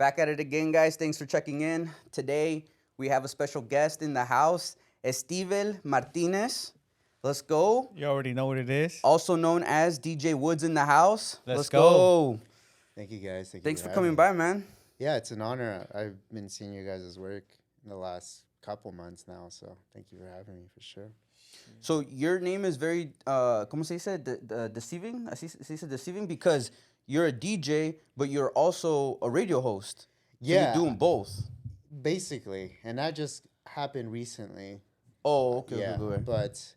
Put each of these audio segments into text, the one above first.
Back at it again, guys. Thanks for checking in. Today, we have a special guest in the house, Estivel Martinez. Let's go. You already know what it is. Also known as DJ Woods in the house. Let's go. Thank you, guys. Thanks you for having coming me. by, man. Yeah, it's an honor. I've been seeing you guys' work in the last couple months now, so thank you for having me for sure. So your name is very, ¿cómo se dice? Deceiving? Así se dice deceiving because you're a DJ, but you're also a radio host. So Yeah. you're doing both. Basically, and that just happened recently. Oh, okay. Yeah, okay. but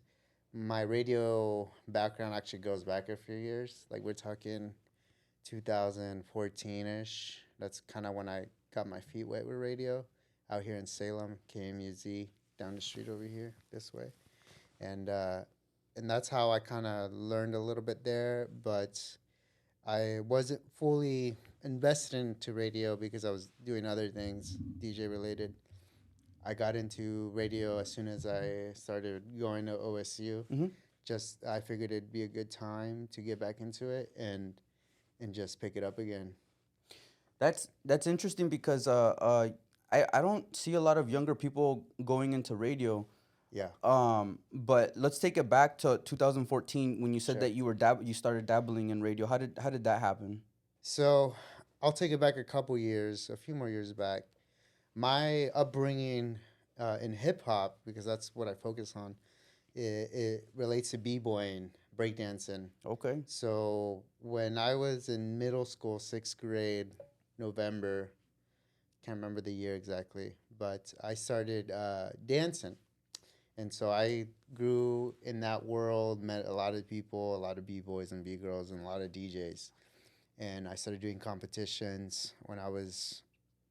my radio background actually goes back a few years. Like we're talking 2014-ish. That's kind of when I got my feet wet with radio out here in Salem, KMUZ, down the street over here this way. And that's how I kind of learned a little bit there, but I wasn't fully invested into radio because I was doing other things DJ related. I got into radio as soon as I started going to OSU. Mm-hmm. Just I figured it'd be a good time to get back into it and just pick it up again. That's interesting because I don't see a lot of younger people going into radio. Yeah. But let's take it back to 2014 when you said Sure. that you started dabbling in radio. How did that happen? So I'll take it back a few more years back. My upbringing in hip hop, because that's what I focus on, it relates to b-boying, breakdancing. Okay. So when I was in middle school, 6th grade, November, can't remember the year exactly, but I started dancing. And so I grew in that world, met a lot of people, a lot of b-boys and b-girls, and a lot of DJs. And I started doing competitions. When I was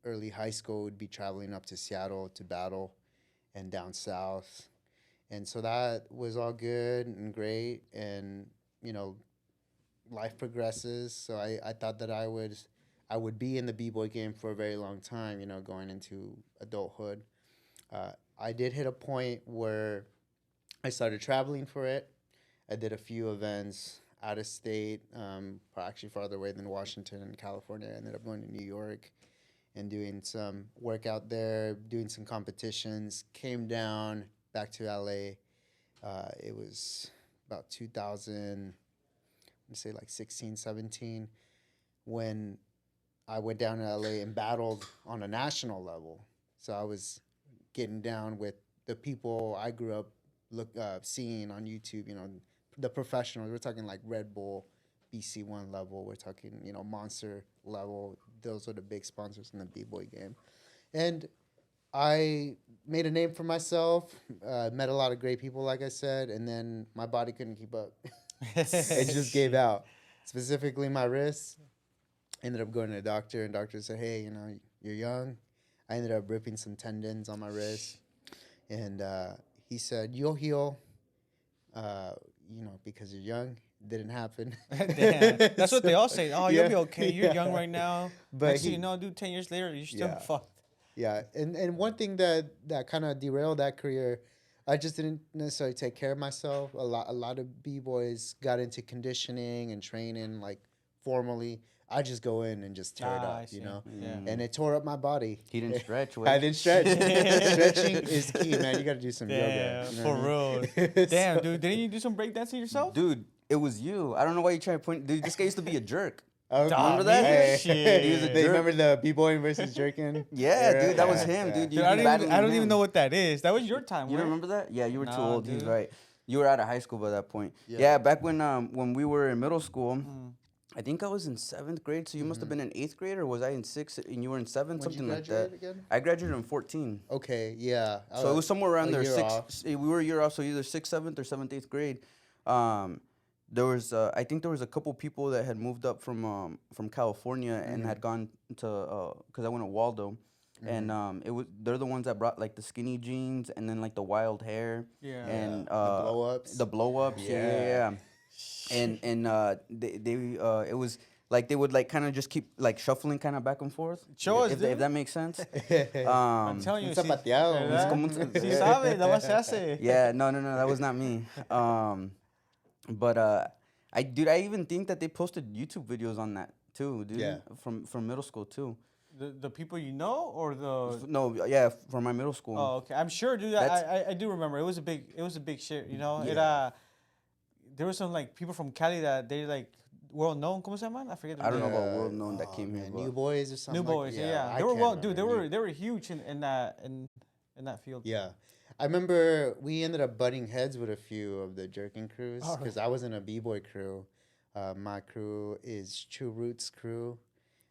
early high school, would be traveling up to Seattle to battle and down south. And so that was all good and great. And, you know, life progresses. So I thought that I would be in the b-boy game for a very long time, you know, going into adulthood. I did hit a point where I started traveling for it. I did a few events out of state, actually farther away than Washington and California. I ended up going to New York and doing some work out there, doing some competitions, came down back to LA. It was about 2000, I'd say like 16, 17, when I went down to LA and battled on a national level. So I was getting down with the people I grew up seeing on YouTube, you know, the professionals. We're talking like Red Bull, BC1 level. We're talking, you know, Monster level. Those are the big sponsors in the b-boy game. And I made a name for myself, met a lot of great people, like I said, and then my body couldn't keep up. It just gave out, specifically my wrists. Ended up going to the doctor, and doctor said, hey, you know, you're young. I ended up ripping some tendons on my wrist, and he said, you'll heal, you know, because you're young. Didn't happen. Damn. That's what they all say. Oh, you'll be okay. You're young right now. But Next thing you know, dude, 10 years later, you're still fucked. Yeah, and one thing that kind of derailed that career, I just didn't necessarily take care of myself. A lot of b-boys got into conditioning and training like formally. I just go in and just tear it up, you know? Yeah. And it tore up my body. He didn't stretch. I didn't stretch. Stretching is key, man. You got to do some yoga. Damn, You know for what I mean? real. Damn, dude, didn't you do some breakdancing yourself? Dude, it was you. I don't know why you trying to point. Dude, this guy used to be a jerk. Oh, Remember that? Hey. Shit. He was a They jerk. remember the b-boy versus jerking? Yeah, dude, that was Yeah, him, yeah. dude. Dude, I battling don't him. even know what that is. That was your time, You right? don't remember that? Yeah, you were too Nah, old. He's dude. right. You were out of high school by that point. Yeah. Yeah, back when we were in middle school, I think I was in 7th grade, so you must have been in 8th grade, or was I in 6th and you were in 7th, When'd something you like that. graduate again? I graduated in 14. Okay, yeah. So it was somewhere around a there. year off. We were a year off, so either 6th, 7th, or 7th, 8th grade. There was, I think there was a couple people that had moved up from California and had gone to, because I went to Waldo, and they're the ones that brought like the skinny jeans and then like the wild hair. Yeah. And The blow-ups. The blow-ups. Yeah. And it was like they would like kind of just keep like shuffling kind of back and forth. Show us, if dude. that makes sense. I'm telling you. Un zapateado. ¿verdad? Es como un- Sí sabe, nada más se hace. Yeah, no, that was not me. But I even think that they posted YouTube videos on that too, dude. Yeah. From middle school too. The people you know or the. No, yeah, from my middle school. Oh, okay. I'm sure, dude. I do remember. It was a big shit. You know, Yeah. there were some like people from Cali that they like world known. ¿Cómo se llaman? I forget their I don't know name. about world known that Oh came here, man, but New Boys or something. New Boys. Yeah. I They were can't well, dude. remember. They were huge in that field. Yeah. I remember we ended up butting heads with a few of the jerking crews Oh, because I was in a b-boy crew. My crew is True Roots crew,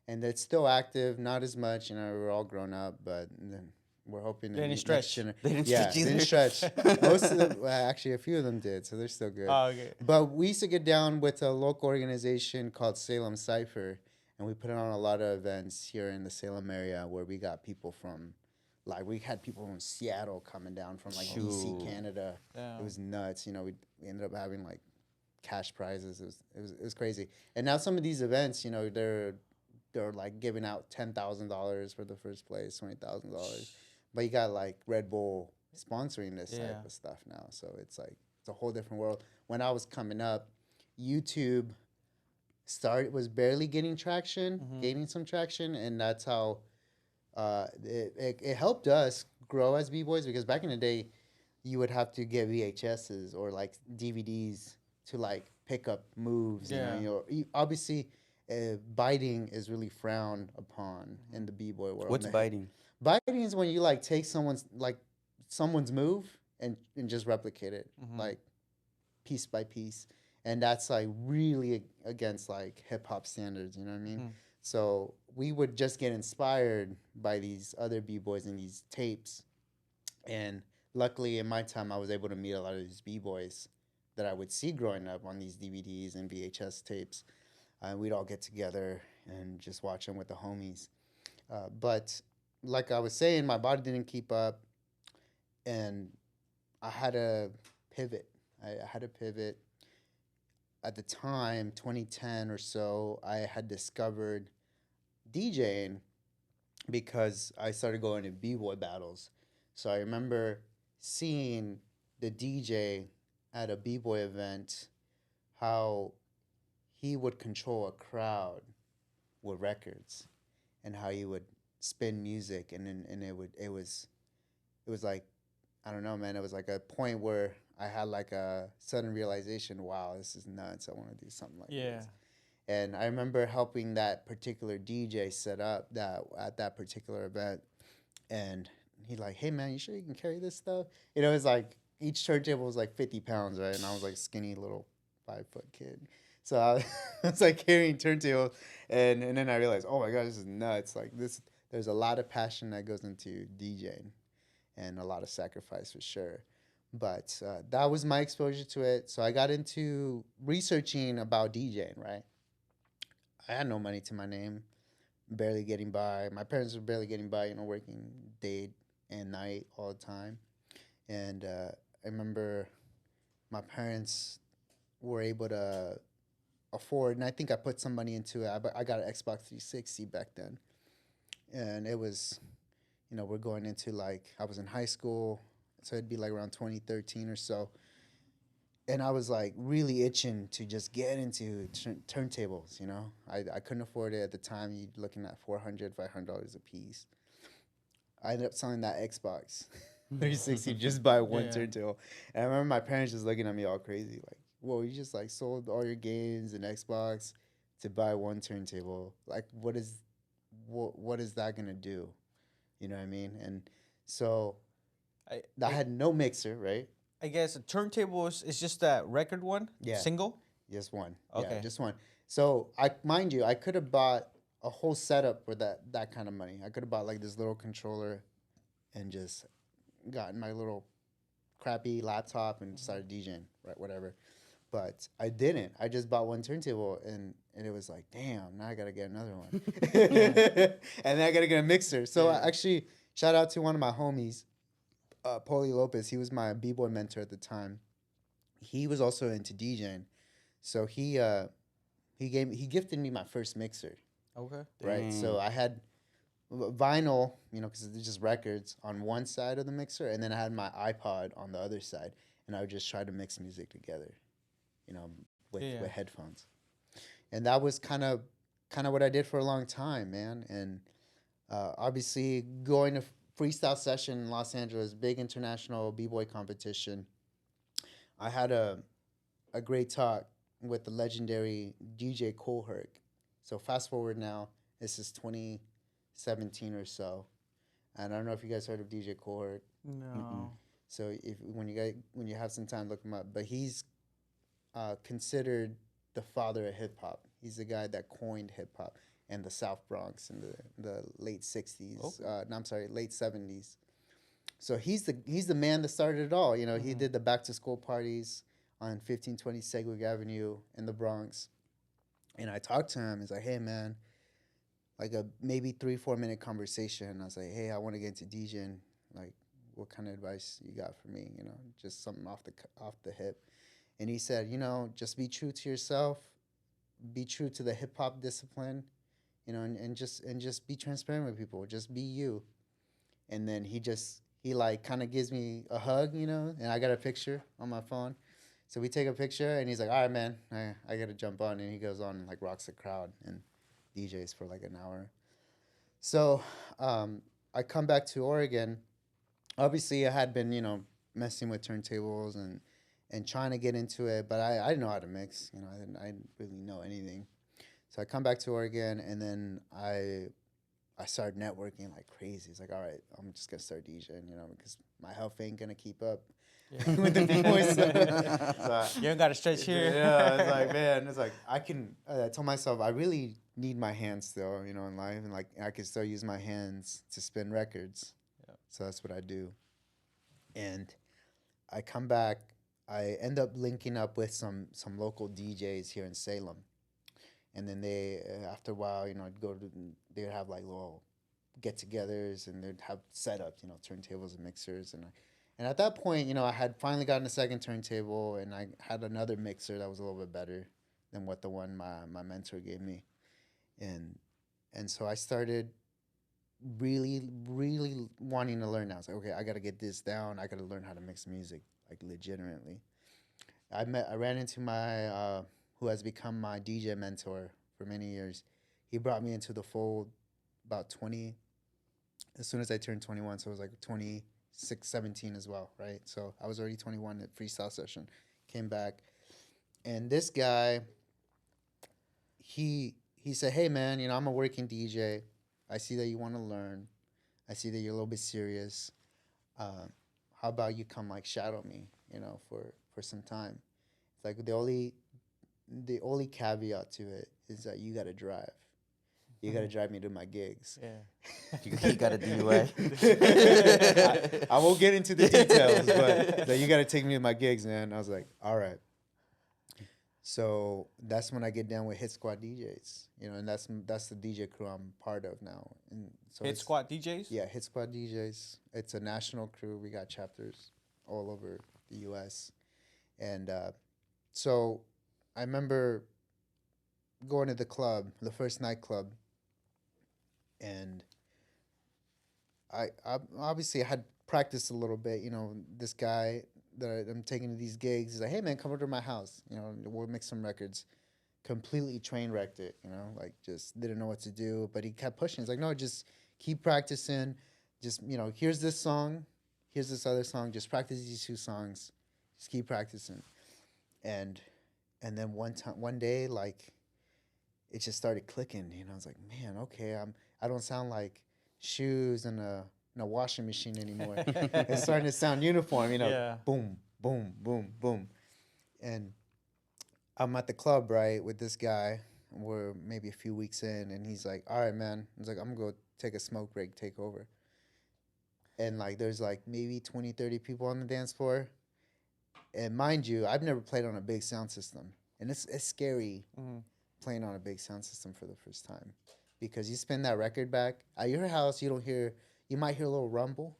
and it's still active, not as much. You know, we're all grown up, but then we're hoping They didn't next stretch. They didn't yeah, stretch didn't either. stretch. Most of them, well, actually, a few of them did, so they're still good. Oh, okay. But we used to get down with a local organization called Salem Cypher, and we put on a lot of events here in the Salem area where we got people from, like, we had people from Seattle coming down from, like, DC, Shoot. Canada. Yeah. It was nuts. You know, we ended up having, like, cash prizes. It was crazy. And now some of these events, you know, they're like giving out $10,000 for the first place, $20,000. But you got like Red Bull sponsoring this type Yeah. of stuff now, so it's like it's a whole different world. When I was coming up, YouTube was barely getting traction, gaining some traction, and that's how it helped us grow as b-boys because back in the day, you would have to get VHSs or like DVDs to like pick up moves. Yeah. Obviously, biting is really frowned upon in the b-boy world. What's biting? Biting is when you like take someone's move and just replicate it like piece by piece, and that's like really against like hip hop standards. You know what I mean? So we would just get inspired by these other b-boys and these tapes, and luckily in my time I was able to meet a lot of these b-boys that I would see growing up on these DVDs and VHS tapes, and we'd all get together and just watch them with the homies. But like I was saying, my body didn't keep up, and I had to pivot. I had to pivot. At the time, 2010 or so, I had discovered DJing because I started going to b-boy battles. So I remember seeing the DJ at a b-boy event, how he would control a crowd with records, and how he would spin music, and it was like, I don't know, man. It was like a point where I had like a sudden realization. Wow, this is nuts. I want to do something like this. And I remember helping that particular DJ set up that at that particular event, and he's like, "Hey, man, you sure you can carry this stuff?" You know, it's like each turntable was like 50 pounds, right? And I was like skinny little 5-foot kid. So I was like carrying turntables, and then I realized, oh my God, this is nuts. Like this, there's a lot of passion that goes into DJing, and a lot of sacrifice for sure. But that was my exposure to it. So I got into researching about DJing, right? I had no money to my name, barely getting by. My parents were barely getting by, you know, working day and night all the time. And I remember my parents were able to afford, and I think I put some money into it. I got an Xbox 360 back then. And it was, you know, we're going into like, I was in high school, so it'd be like around 2013 or so. And I was like really itching to just get into turntables, you know. I couldn't afford it at the time. You're looking at $400, $500 a piece. I ended up selling that Xbox 360 just buy one turntable. And I remember my parents just looking at me all crazy, like, whoa, you just like sold all your games and Xbox to buy one turntable. Like, what is that gonna do? You know what I mean? And so I had no mixer, right? I guess a turntable is just that record one? Yeah. Single? Just one. Okay. Yeah, just one. So mind you, I could have bought a whole setup for that kind of money. I could have bought like this little controller and just gotten my little crappy laptop and started DJing, right? Whatever. But I didn't. I just bought one turntable, and it was like, damn, now I gotta get another one. And then I gotta get a mixer. So actually, shout out to one of my homies, Paulie Lopez. He was my b-boy mentor at the time. He was also into DJing, so he gifted me my first mixer. Okay. Right. So I had vinyl, you know, because it's just records on one side of the mixer, and then I had my iPod on the other side, and I would just try to mix music together, you know, with headphones. And that was kind of what I did for a long time, man. And Obviously, going to freestyle session in Los Angeles, big international b-boy competition. I had a great talk with the legendary DJ Kohlherk. So fast forward now, this is 2017 or so, and I don't know if you guys heard of DJ Kohlherk. No. So if when you have some time, look him up. But he's considered the father of hip hop. He's the guy that coined hip hop in the South Bronx in the late '60s. No, I'm sorry, late '70s. So he's the man that started it all. You know, he did the back to school parties on 1520 Sedgwick Avenue in the Bronx. And I talked to him. He's like, "Hey, man, like a maybe 3-4 minute conversation." I was like, "Hey, I want to get into DJing. Like, what kind of advice you got for me? You know, just something off the hip." And he said, "You know, just be true to yourself, be true to the hip hop discipline, you know, and just be transparent with people. Just be you." And then he like kind of gives me a hug, you know, and I got a picture on my phone. So we take a picture, and he's like, "All right, man, I got to jump on." And he goes on and like rocks the crowd and DJs for like an hour. So I come back to Oregon. Obviously, I had been, you know, messing with turntables and trying to get into it, but I didn't know how to mix. You know, I didn't really know anything. So I come back to Oregon, and then I started networking like crazy. It's like, all right, I'm just gonna start DJing, you know, because my health ain't gonna keep up with the B-boys. You ain't got to stretch here. Yeah, it's like, man, it's like I told myself I really need my hands still, you know, in life, and like I can still use my hands to spin records. Yeah. So that's what I do. And I come back. I end up linking up with some local DJs here in Salem, and then they after a while, you know, they'd have like little get-togethers, and they'd have setups, you know, turntables and mixers, and at that point, you know, I had finally gotten a second turntable, and I had another mixer that was a little bit better than what the one my mentor gave me, and so I started really wanting to learn now. I was like, okay, I got to get this down. I got to learn how to mix music like legitimately. I ran into my who has become my DJ mentor for many years. He brought me into the fold about 20 as soon as I turned 21, so it was like 26, 17 as well, right? So I was already 21 at freestyle session. Came back, and this guy, he said, "Hey man, you know, I'm a working DJ. I see that you want to learn. I see that you're a little bit serious. How about you come like shadow me, you know, for some time?" It's like the only caveat to it is that you got to drive. You got to drive me to my gigs. Yeah. You got a DUI. I won't get into the details, but that you got to take me to my gigs, man. I was like, all right. So that's when I get down with Hit Squad DJs, you know, and that's the DJ crew I'm part of now. And so Hit Squad DJs? Yeah, Hit Squad DJs. It's a national crew. We got chapters all over the U.S. And so I remember going to the club, the first nightclub, and I obviously had practiced a little bit. You know, this guy that I'm taking to these gigs, he's like, "Hey man, come over to my house. You know, we'll mix some records." Completely train wrecked it. You know, like just didn't know what to do. But he kept pushing. He's like, "No, just keep practicing. Just, you know, here's this song, here's this other song. Just practice these two songs. Just keep practicing." And then one day, like, it just started clicking. You know, I was like, "Man, okay, I don't sound like shoes in a washing machine anymore. It's starting to sound uniform, you know." Yeah. Boom, boom, boom, boom. And I'm at the club, right, with this guy. We're maybe a few weeks in, and he's like, "All right, man." He's like, "I'm going to go take a smoke break, take over." And, like, there's, like, maybe 20, 30 people on the dance floor. And mind you, I've never played on a big sound system. And it's scary playing on a big sound system for the first time. Because you spin that record back. At your house, you might hear a little rumble,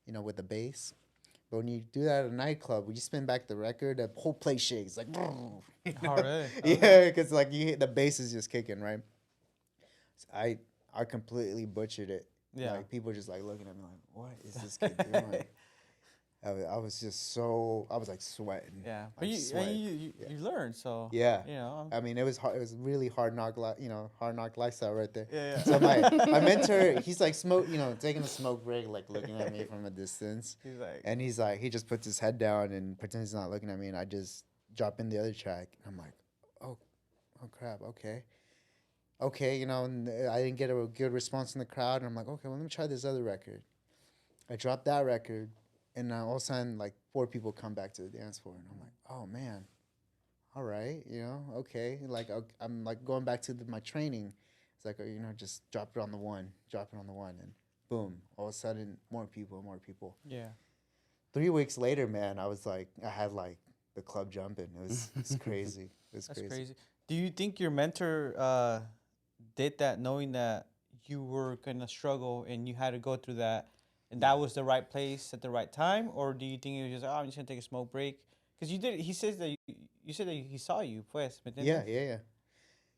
you know, with the bass. But when you do that at a nightclub, when you spin back the record, the whole place shakes. Like, Oh, really? yeah, because like the bass is just kicking, right? So I completely butchered it. Yeah. Like people just like looking at me like, "What is this kid doing?" I was just so I was like sweating. Yeah, but Like, you sweat. you learn, so Yeah. you know. I mean, it was hard. It was really hard knock lifestyle right there. Yeah, So yeah. my mentor, he's like taking a smoke break, like looking at me from a distance, He's like, and he just puts his head down and pretends he's not looking at me, and I just drop in the other track, and I'm like, oh, oh crap, okay, and I didn't get a good response from the crowd, and I'm like, okay, well, let me try this other record. I dropped that record, and all of a sudden, like 4 people come back to the dance floor, and I'm like, oh man, all right, okay. Like I'm like going back to my training. It's like just drop it on the one, and boom, all of a sudden, more people. yeah, 3 weeks later, man, I had like the club jumping. It's crazy. It's that's crazy. crazy. Do you think your mentor did that knowing that you were gonna struggle and you had to go through that, and that was the right place at the right time, or do you think he was just, oh, I'm just gonna take a smoke break? Because you did. He says that you said that he saw you, pues, ¿me Yeah, entiendes? yeah.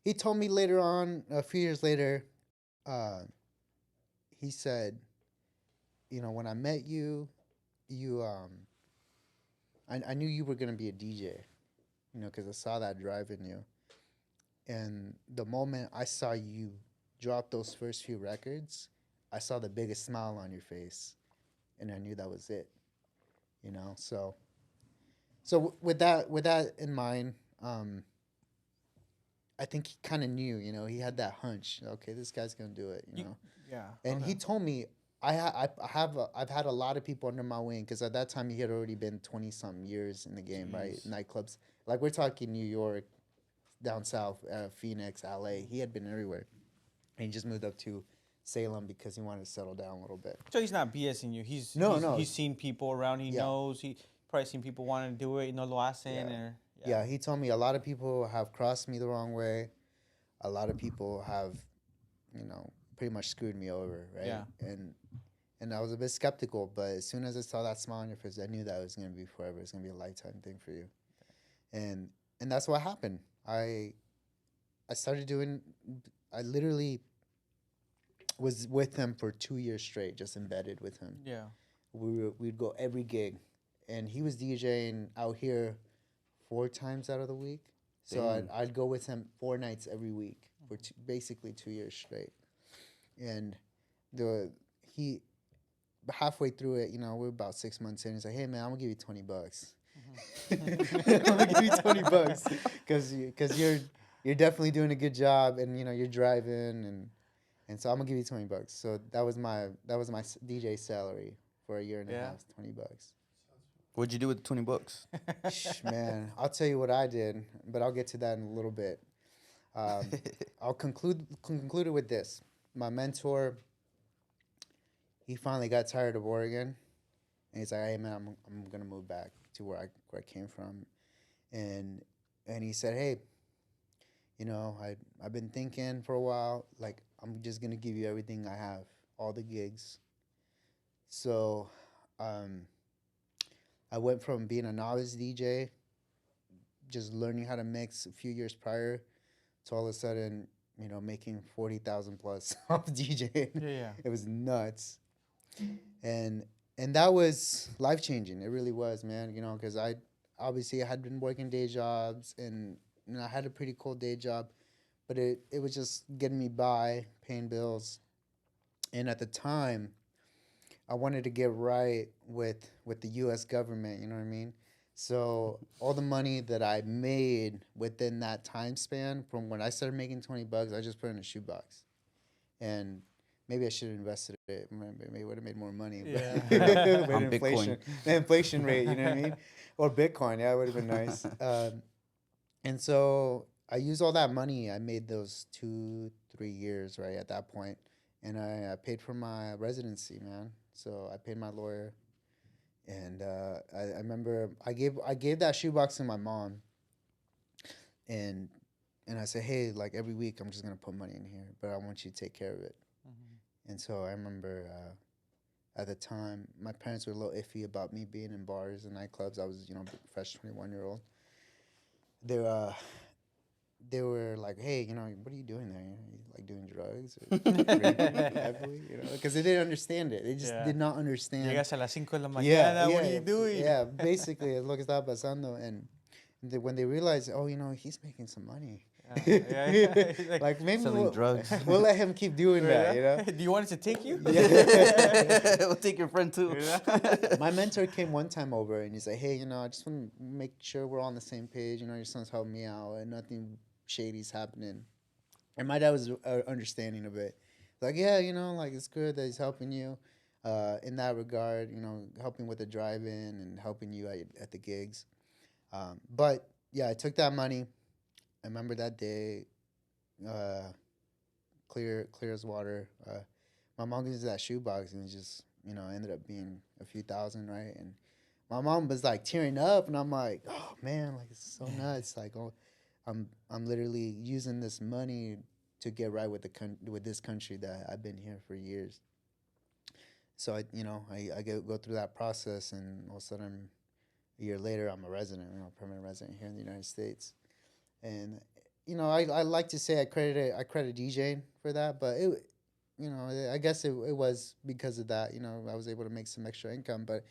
He told me later on, a few years later, uh, he said, when I met you, you I knew you were gonna be a DJ, because I saw that drive in you. And the moment I saw you drop those first few records, I saw the biggest smile on your face, and I knew that was it. So with that in mind, I think he kind of knew. He had that hunch. Okay, this guy's gonna do it. Yeah. And Okay. he told me I've had a lot of people under my wing because at that time he had already been 20-something years in the game, right? Jeez. Nightclubs, like we're talking New York, down south, Phoenix, LA. He had been everywhere, and he just moved up to Salem because he wanted to settle down a little bit. So he's not BSing you. He's No, he's, no. he's seen people around. He Yeah. knows. He probably seen people wanting to do it. Lo hacen. Yeah. Or Yeah, he told me a lot of people have crossed me the wrong way. A lot of people have, pretty much screwed me over, right? Yeah. And I was a bit skeptical, but as soon as I saw that smile on your face, I knew that it was gonna be forever. It's gonna be a lifetime thing for you. And that's what happened. I started doing. I literally was with him for 2 years straight, just embedded with him. Yeah. We'd go every gig, and he was DJing out here 4 times out of the week. So Damn. I'd go with him 4 nights every week for basically 2 years straight. And he halfway through it, we're about 6 months in. He's like, "Hey man, I'm gonna give you $20. I'm gonna give you $20 because you're definitely doing a good job, and you're driving, and so I'm gonna give you $20. So that was my DJ salary for a year and a Yeah. half, $20. What'd you do with the $20? Man, I'll tell you what I did, but I'll get to that in a little bit. I'll conclude it with this. My mentor, he finally got tired of Oregon, and he's like, "Hey man, I'm gonna move back to where I came from," and he said, "Hey, I've been thinking for a while. Like, I'm just gonna give you everything I have, all the gigs." So, I went from being a novice DJ, just learning how to mix a few years prior, to all of a sudden, making 40,000 plus off DJing. Yeah. It was nuts, and that was life changing. It really was, man. Because I had been working day jobs, and I had a pretty cool day job, but it was just getting me by, paying bills, and at the time, I wanted to get right with the U.S. government. You know what I mean? So all the money that I made within that time span, from when I started making $20, I just put in a shoebox, and maybe I should have invested it. Maybe I would have made more money. Yeah. But On inflation, Bitcoin. the inflation rate. You know what I mean? Or Bitcoin. Yeah, it would have been nice. And so I used all that money. I made those 2-3 years right at that point, and I paid for my residency, man. So I paid my lawyer, and I remember I gave that shoebox to my mom, and I said, "Hey, like every week I'm just gonna put money in here, but I want you to take care of it." And so I remember at the time my parents were a little iffy about me being in bars and nightclubs. I was fresh 21-year-old. they were like, hey, what are you doing there? You like doing drugs or drinking heavily? Because they didn't understand it. They just Yeah. did not understand. Llegas a las 5 de la Yeah, mañana. What are yeah, you doing? yeah. Basically, es lo que estaba pasando. And when they realized, oh, he's making some money. Yeah. Like maybe Selling drugs. we'll let him keep doing that. Do you want us to take you? Yeah. We'll take your friend too. My mentor came one time over and he's like, hey, I just want to make sure we're all on the same page. Your son's helping me out and nothing shady's happening. And my dad was understanding of it. Like, yeah, like it's good that he's helping you in that regard, helping with the drive-in and helping you at the gigs. But yeah, I took that money. I remember that day, clear as water. My mom gives me that shoebox and it just, ended up being a few thousand, right? And my mom was like tearing up, and I'm like, oh man, like it's so nuts. Like, oh, I'm literally using this money to get right with with this country that I've been here for years. So I go through that process, and all of a sudden, a year later, I'm a resident, permanent resident here in the United States. And I like to say I credit DJing for that, but it, I guess it was because of that. I was able to make some extra income, but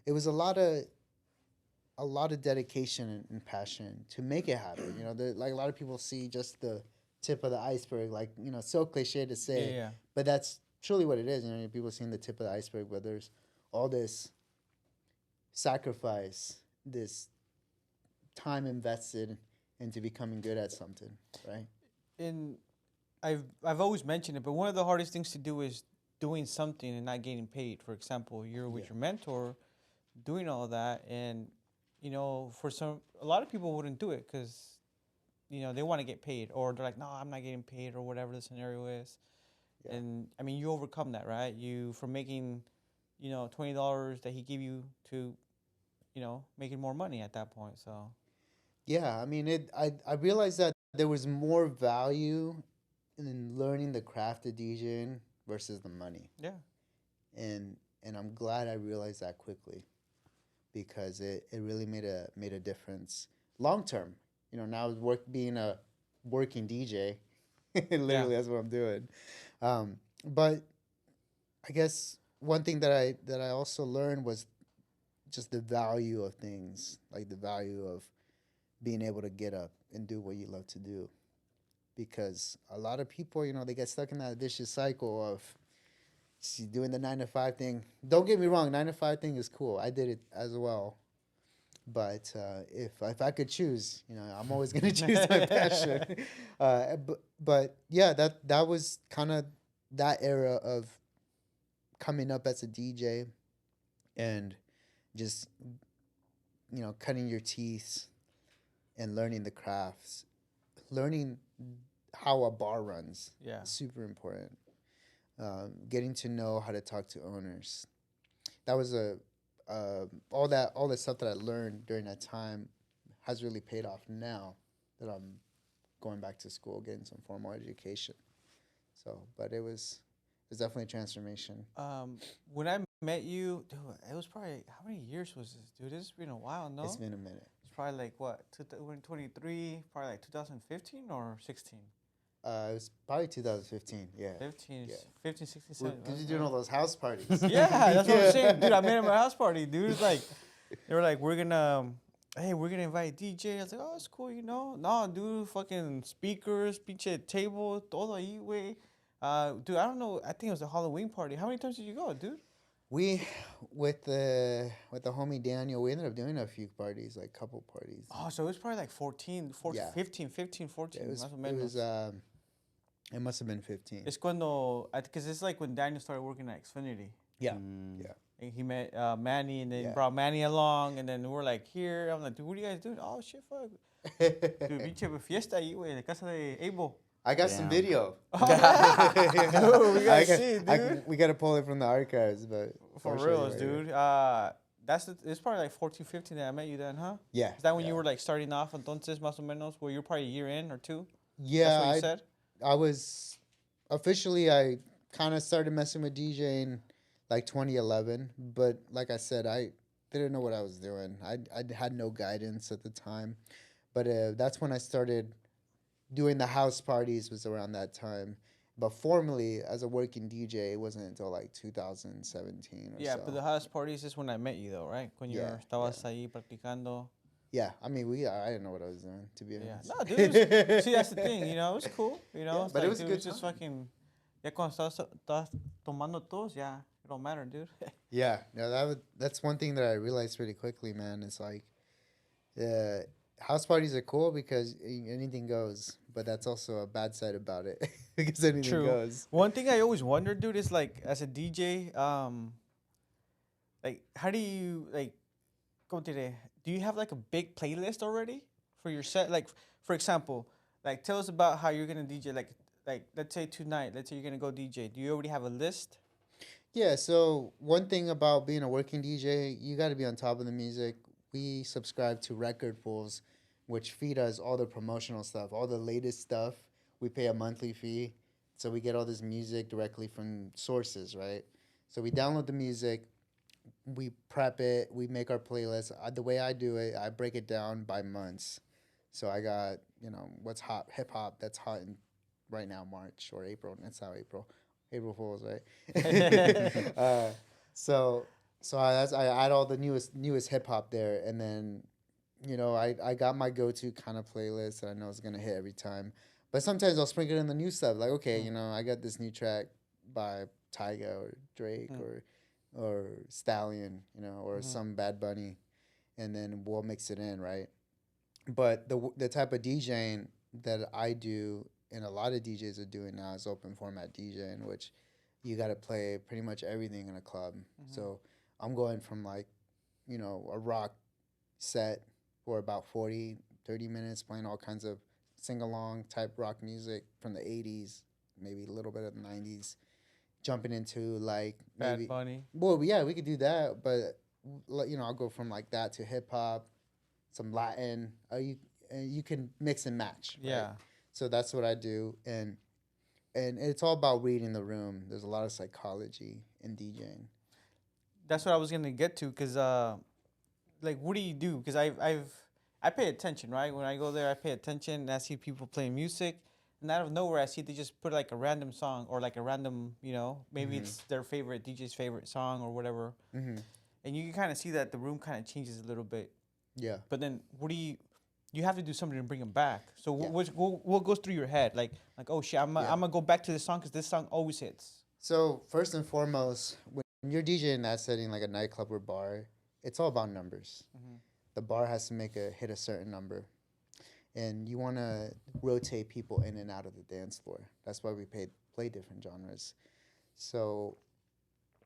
it was a lot of dedication and passion to make it happen. Like a lot of people see just the tip of the iceberg, like so cliche to say, Yeah. but that's truly what it is. People seeing the tip of the iceberg, but there's all this sacrifice, this time invested into becoming good at something, right? And I've always mentioned it, but one of the hardest things to do is doing something and not getting paid. For example, you're with your mentor, doing all of that, and for a lot of people wouldn't do it because they want to get paid, or they're like, no, I'm not getting paid, or whatever the scenario is. Yeah. And I mean, you overcome that, right? You from making $20 that he gave you to making more money at that point. So yeah, I mean, I realized that there was more value in learning the craft of DJing versus the money. Yeah. And I'm glad I realized that quickly, because it really made a difference long term. Now being a working DJ, literally that's what I'm doing. But I guess one thing that I also learned was just the value of things, like the value of being able to get up and do what you love to do. Because a lot of people, they get stuck in that vicious cycle of doing the 9-to-5 thing. Don't get me wrong, 9-to-5 thing is cool. I did it as well. But if I could choose, I'm always going to choose my passion. But yeah, that was kind of that era of coming up as a DJ and just, cutting your teeth and learning the crafts, learning how a bar runs. Yeah. Super important. Getting to know how to talk to owners. That was all the stuff that I learned during that time has really paid off now that I'm going back to school, getting some formal education. So, but it was definitely a transformation. When I met you, dude, it was probably, how many years was this, dude? This has been a while, no? It's been a minute. It's probably like what, 2023, probably like 2015 or 16? It was probably 2015. Yeah. 15, Yeah. 15, 16, 17. Because you're doing all those house parties. Yeah, that's what I'm saying, dude. I met him at my house party, dude. It's like, they were like, we're gonna invite DJ. I was like, oh, it's cool, No, dude, fucking speakers, pinche table, todo ahí, güey. Dude, I don't know. I think it was a Halloween party. How many times did you go, dude? We, with the homie Daniel, we ended up doing a few parties, like couple parties. Oh, so it was probably like 14, Yeah. 15, 14. Yeah, Más o menos. It must have been 15. It's cuando, because it's like when Daniel started working at Xfinity. Yeah. Yeah. And he met Manny, and then Yeah. brought Manny along, and then we're like, here. I'm like, dude, what are you guys doing? Oh, shit, fuck. Dude, pinche fiesta ahí, güey, en la casa de Abel. I got some video. Dude, we gotta see it, dude. We gotta pull it from the archives, but For I'll show you reals, right dude. here. It's probably like 14, 15 that I met you then, huh? Yeah. Is that when yeah. you were like starting off, entonces, más o menos, where you were probably a year in or two? Yeah, That's what you said? I was officially, I kind of started messing with DJing like 2011, but like I said, I didn't know what I was doing. I had no guidance at the time, but that's when I started doing the house parties was around that time. But formally, as a working DJ, it wasn't until like 2017 or Yeah, so. but the house parties is when I met you, though, right? When you Yeah, estabas ahí practicando. Yeah, I mean, I didn't know what I was doing, to be Yeah. honest. No, dude. See, that's the thing. You know, it was cool. You know, Yeah, it's but it like, was a dude, good it's just time. fucking. Ya cuando estás tomando tos, yeah, it don't matter, dude. Yeah, no, that's one thing that I realized pretty quickly, man. It's like, house parties are cool because anything goes, but that's also a bad side about it because anything True. goes. One thing I always wondered, dude, is like as a DJ, like how do you like go today? Do you have like a big playlist already for your set? Like, for example, like tell us about how you're gonna DJ. Like let's say tonight, let's say you're gonna go DJ. Do you already have a list? Yeah, so one thing about being a working DJ, you got to be on top of the music. We subscribe to record pools, which feed us all the promotional stuff, all the latest stuff. We pay a monthly fee, so we get all this music directly from sources, right? So we download the music, we prep it, we make our playlist. The way I do it, I break it down by months. So I got, what's hot, hip hop that's hot in right now, March or April. That's how April Fools, right? So I add all the newest hip hop there, and then I got my go to kind of playlist that I know is gonna hit every time. But sometimes I'll sprinkle in the new stuff, like okay, I got this new track by Tyga or Drake or Stallion, or some Bad Bunny, and then we'll mix it in, right? But the type of DJing that I do and a lot of DJs are doing now is open format DJing, which you got to play pretty much everything in a club. So I'm going from like, a rock set for about 40, 30 minutes, playing all kinds of sing-along type rock music from the 80s, maybe a little bit of the 90s, jumping into like maybe Bad Bunny. Well, yeah, we could do that, but I'll go from like that to hip hop, some Latin. You can mix and match. Right? Yeah. So that's what I do, and it's all about reading the room. There's a lot of psychology in DJing. That's what I was gonna get to, cause like what do you do? Because I pay attention, right? When I go there, I pay attention and I see people playing music, and out of nowhere, I see they just put like a random song or like a random, maybe it's their favorite DJ's favorite song or whatever, and you can kind of see that the room kind of changes a little bit. Yeah. But then what do you have to do something to bring them back. So what goes through your head? Like oh shit, I'm gonna go back to this song because this song always hits. So first and foremost, when you're DJing in that setting, like a nightclub or bar, it's all about numbers. The bar has to hit a certain number, and you want to rotate people in and out of the dance floor. That's why we play different genres. So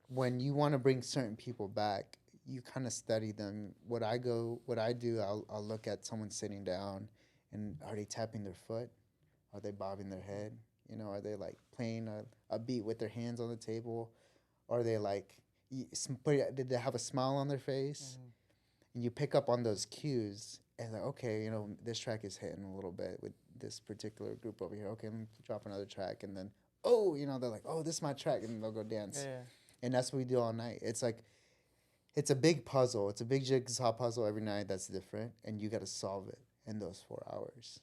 when you want to bring certain people back, you kind of study them. What I do, I'll look at someone sitting down, and are they tapping their foot? Are they bobbing their head? Are they like playing a beat with their hands on the table? Are they like, did they have a smile on their face? And you pick up on those cues, and like, okay, this track is hitting a little bit with this particular group over here. Okay, let me drop another track, and then they're like, oh, this is my track, and they'll go dance. Yeah. And that's what we do all night. It's like, it's a big puzzle. It's a big jigsaw puzzle every night that's different, and you got to solve it in those 4 hours.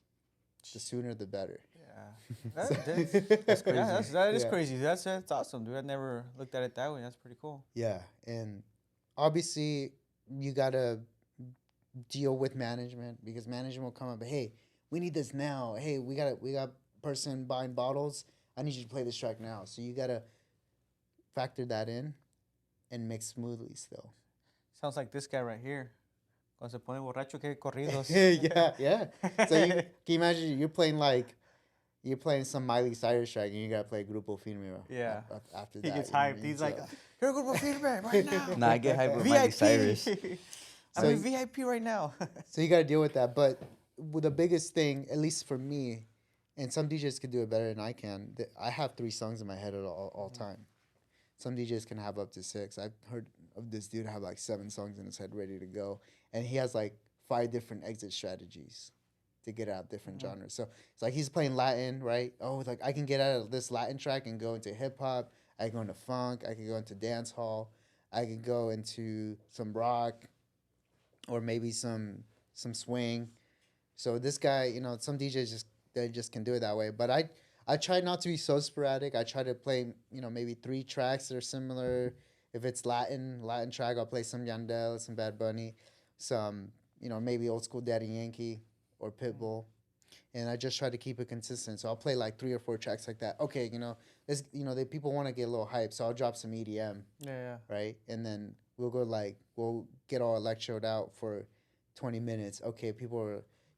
The sooner, the better. Yeah, that's crazy. Yeah, that is crazy. That's awesome, dude. I never looked at it that way. That's pretty cool. Yeah, and obviously you got to deal with management because management will come up. Hey, we need this now. Hey, we got person buying bottles. I need you to play this track now. So you got to factor that in and mix smoothly still. Sounds like this guy right here. Cuando se pone borracho, que corridos. yeah. So can you imagine you're playing some Miley Cyrus track and you gotta play Grupo Firme. Yeah. After that, he gets hyped. He's like, "Here, Grupo Firme right now." Nah, I get hyped with Miley Cyrus. I'm in VIP right now. So you gotta deal with that. But with the biggest thing, at least for me, and some DJs can do it better than I can. I have 3 songs in my head at all time. Some DJs can have up to 6. I've heard of this dude have like 7 songs in his head ready to go. And he has like 5 different exit strategies to get out different genres. So it's like he's playing Latin, right? Oh, like I can get out of this Latin track and go into hip hop. I can go into funk. I can go into dance hall. I can go into some rock or maybe some swing. So this guy, some DJs just they just can do it that way. But I try not to be so sporadic. I try to play, maybe 3 tracks that are similar. If it's Latin track, I'll play some Yandel, some Bad Bunny, some, maybe old school Daddy Yankee or Pitbull. And I just try to keep it consistent. So I'll play like 3 or 4 tracks like that. Okay, the people want to get a little hype, so I'll drop some EDM, Yeah. right? And then we'll get all electroed out for 20 minutes. Okay,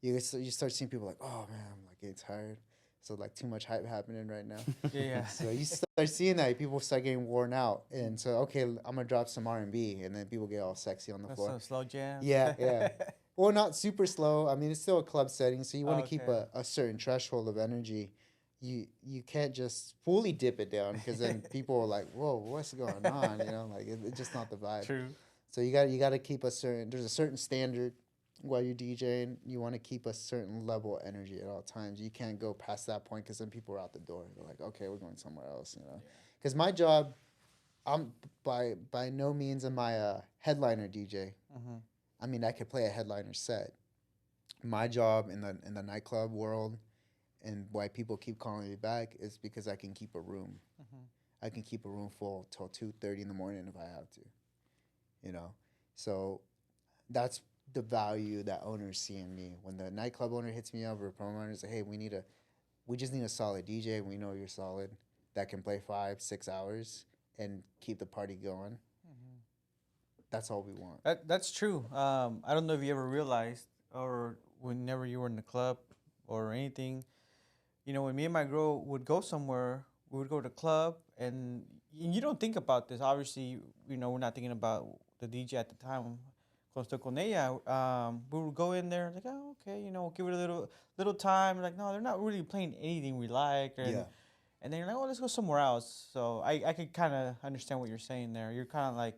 you start seeing people like, oh man, I'm like getting tired. So like too much hype happening right now. Yeah. So you start seeing that people start getting worn out, and so okay, I'm gonna drop some R&B, and then people get all sexy on the That's floor. some slow jam. Yeah. Well, not super slow. I mean, it's still a club setting, so you want to keep Okay. a certain threshold of energy. You can't just fully dip it down because then people are like, whoa, what's going on? Like it's just not the vibe. True. So you got to keep there's a certain standard while you're DJing. You want to keep a certain level of energy at all times. You can't go past that point because then people are out the door. They're like, okay, we're going somewhere else, Because my job, I'm by no means am I a headliner DJ. Mm-hmm. I mean, I could play a headliner set. My job in the nightclub world and why people keep calling me back is because I can keep a room. Mm-hmm. I can keep a room full till 2:30 in the morning if I have to. So that's the value that owners see in me. When the nightclub owner hits me up or promoter says, hey, we just need a solid DJ. We know you're solid that can play 5-6 hours and keep the party going. Mm-hmm. That's all we want. That's true. I don't know if you ever realized, or whenever you were in the club or anything, when me and my girl would go somewhere, we would go to the club, and you don't think about this. Obviously, we're not thinking about the DJ at the time. Cuando estoy con ella, we would go in there, like, oh, okay, give it a little time. Like, no, they're not really playing anything we like. And then you're like, oh, let's go somewhere else. So I could kind of understand what you're saying there. You're kind of like,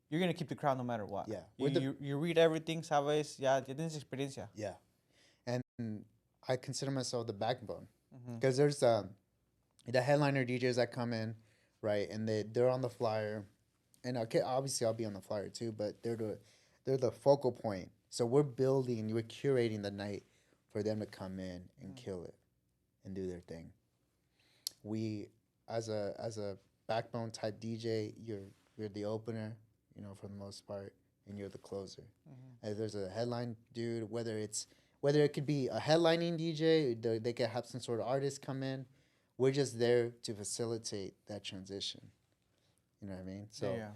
you're going to keep the crowd no matter what. Yeah. You read everything, sabes, ya tienes experiencia. Yeah. And I consider myself the backbone Mm-hmm. because there's the headliner DJs that come in, right, and they're on the flyer, and obviously I'll be on the flyer too, but they're the focal point. So we're curating the night for them to come in and kill it and do their thing. We, as a backbone type DJ, you're the opener, for the most part, and you're the closer. Mm-hmm. There's a headline dude, whether it could be a headlining DJ, they could have some sort of artist come in. We're just there to facilitate that transition. You know what I mean? So, yeah.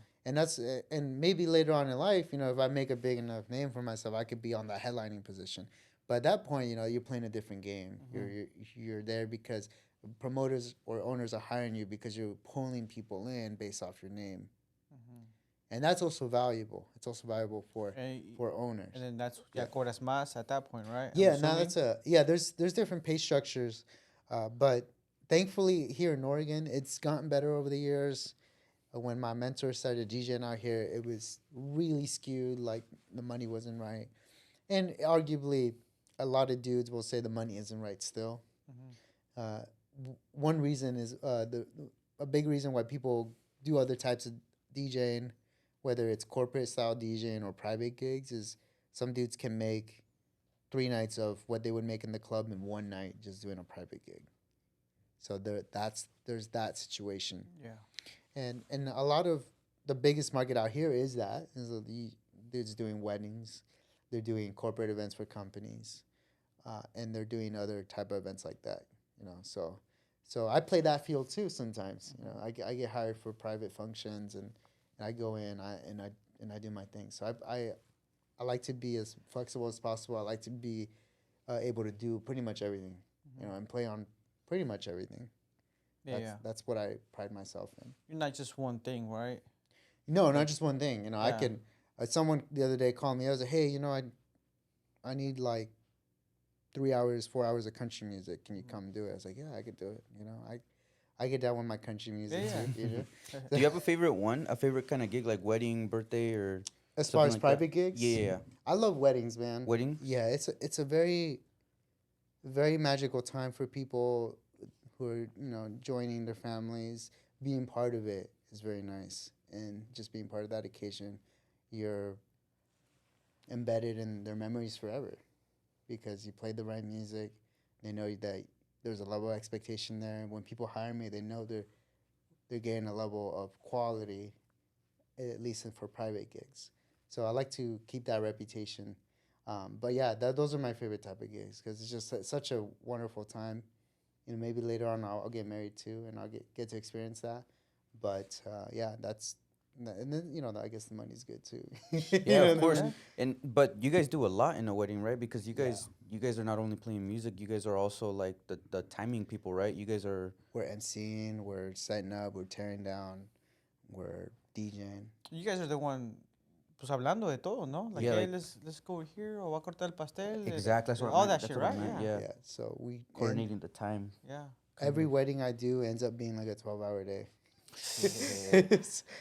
And maybe later on in life, if I make a big enough name for myself, I could be on the headlining position. But at that point, you're playing a different game. Mm-hmm. You're there because promoters or owners are hiring you because you're pulling people in based off your name. Mm-hmm. And that's also valuable. It's also valuable for owners. And then that's cobras más at that point, right? Yeah, now there's different pay structures, but thankfully here in Oregon, it's gotten better over the years. When my mentor started DJing out here, it was really skewed, like the money wasn't right. And arguably, a lot of dudes will say the money isn't right still. Mm-hmm. One reason is a big reason why people do other types of DJing, whether it's corporate style DJing or private gigs, is some dudes can make 3 nights of what they would make in the club in 1 night just doing a private gig. So there's that situation. Yeah. And a lot of the biggest market out here is the dudes doing weddings, they're doing corporate events for companies, and they're doing other type of events like that. So I play that field too sometimes. I get hired for private functions and I go in and I do my thing. So I like to be as flexible as possible. I like to be able to do pretty much everything, and play on pretty much everything. That's what I pride myself in. You're not just one thing, right? No, not just one thing. I can. Someone the other day called me. I was like, hey, I need like 3 hours, 4 hours of country music. Can you come do it? I was like, yeah, I could do it. I get down with my country music too. Do you have a favorite kind of gig, like wedding, birthday, or as far as like private gigs? Yeah. I love weddings, man. Weddings? Yeah, it's a very, very magical time for people who are joining their families. Being part of it is very nice, and just being part of that occasion, you're embedded in their memories forever, because you played the right music, They know that there's a level of expectation there. When people hire me, they know they're getting a level of quality, at least for private gigs. So I like to keep that reputation. But yeah, those are my favorite type of gigs because it's just such a wonderful time. Maybe later on I'll get married too, and I'll get to experience that. But yeah, and then I guess the money's good too. Yeah, of what I course. mean? But you guys do a lot in a wedding, right? Because you guys are not only playing music, you guys are also like the timing people, right? You guys are. We're emceeing, we're setting up, we're tearing down, we're DJing. You guys are the one, pues hablando de todo, no? Like, Yeah, hey, like- let's go here, or va a cortar el pastel. Exactly. That's what I all meant, that that's shit, what I right? meant, Yeah. yeah. So we Coordinating the time. Yeah. every wedding I do ends up being like a 12-hour day.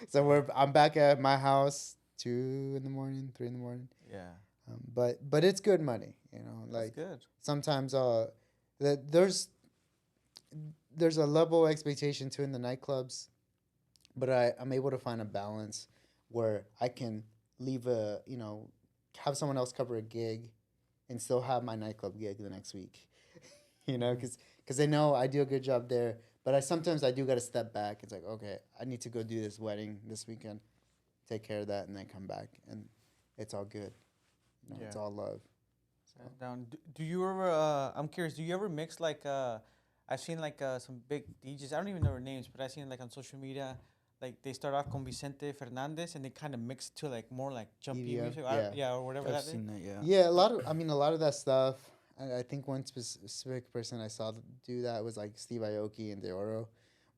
So I'm back at my house 2 in the morning, 3 in the morning. Yeah. But it's good money, That's like good. sometimes there's a level of expectation too in the nightclubs, but I'm able to find a balance where I can leave have someone else cover a gig and still have my nightclub gig the next week, because they know I do a good job there. But sometimes I do got to step back. It's like, okay, I need to go do this wedding this weekend, take care of that, and then come back, and it's all good. It's all love. So. Down. Do you ever? I'm curious. Do you ever mix like? I've seen like some big DJs. I don't even know their names, but I've seen like on social media, like they start off con Vicente Fernandez and they kind of mix to like more like jumpy EDM, music, or whatever I've that is. seen that, yeah. Yeah, a lot of that stuff. I think one specific person I saw do that was like Steve Aoki and Deoro.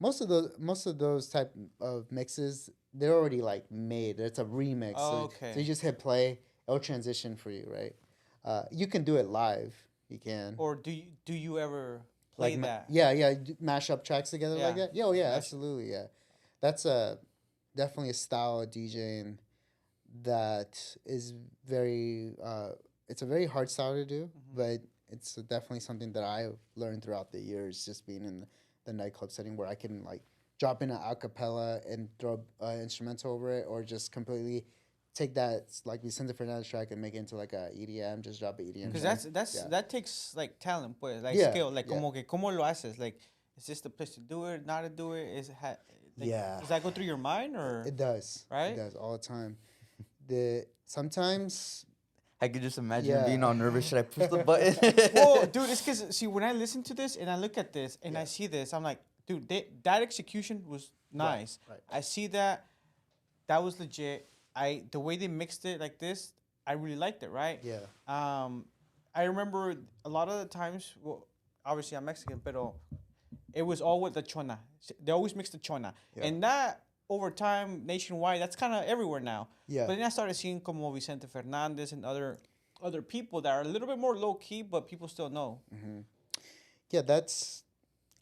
Most of those type of mixes, they're already like made. It's a remix. Oh, okay. So you just hit play. It'll transition for you, right? You can do it live. You can. Or do you ever play Like that? mash up tracks together like Yeah. that. Yeah, absolutely, yeah. That's definitely a style of DJing that is very. It's a very hard style to do, but it's definitely something that I've learned throughout the years, just being in the nightclub setting where I can like drop in an acapella and throw instrumental over it, or just completely take that like Vicente Fernandez track and make it into like a EDM, just drop an EDM. Because track. that takes like talent, pues, like Yeah, skill, like yeah. como que cómo lo haces, like is this the place to do it, not to do it, Yeah. Does that go through your mind or? It does. Right? It does all the time. Sometimes. I could just imagine Yeah. being all nervous. Should I push the button? Well, dude, it's because see when I listen to this and I look at this and I see this, I'm like, dude, that execution was nice. Right. I see that was legit. The way they mixed it like this, I really liked it. Right? Yeah. I remember a lot of the times. Well, obviously I'm Mexican, but it was all with the chona. They always mix the chona, Yeah. and that over time nationwide, that's kind of everywhere now. Yeah. But then I started seeing como Vicente Fernandez and other people that are a little bit more low key, but people still know. Yeah,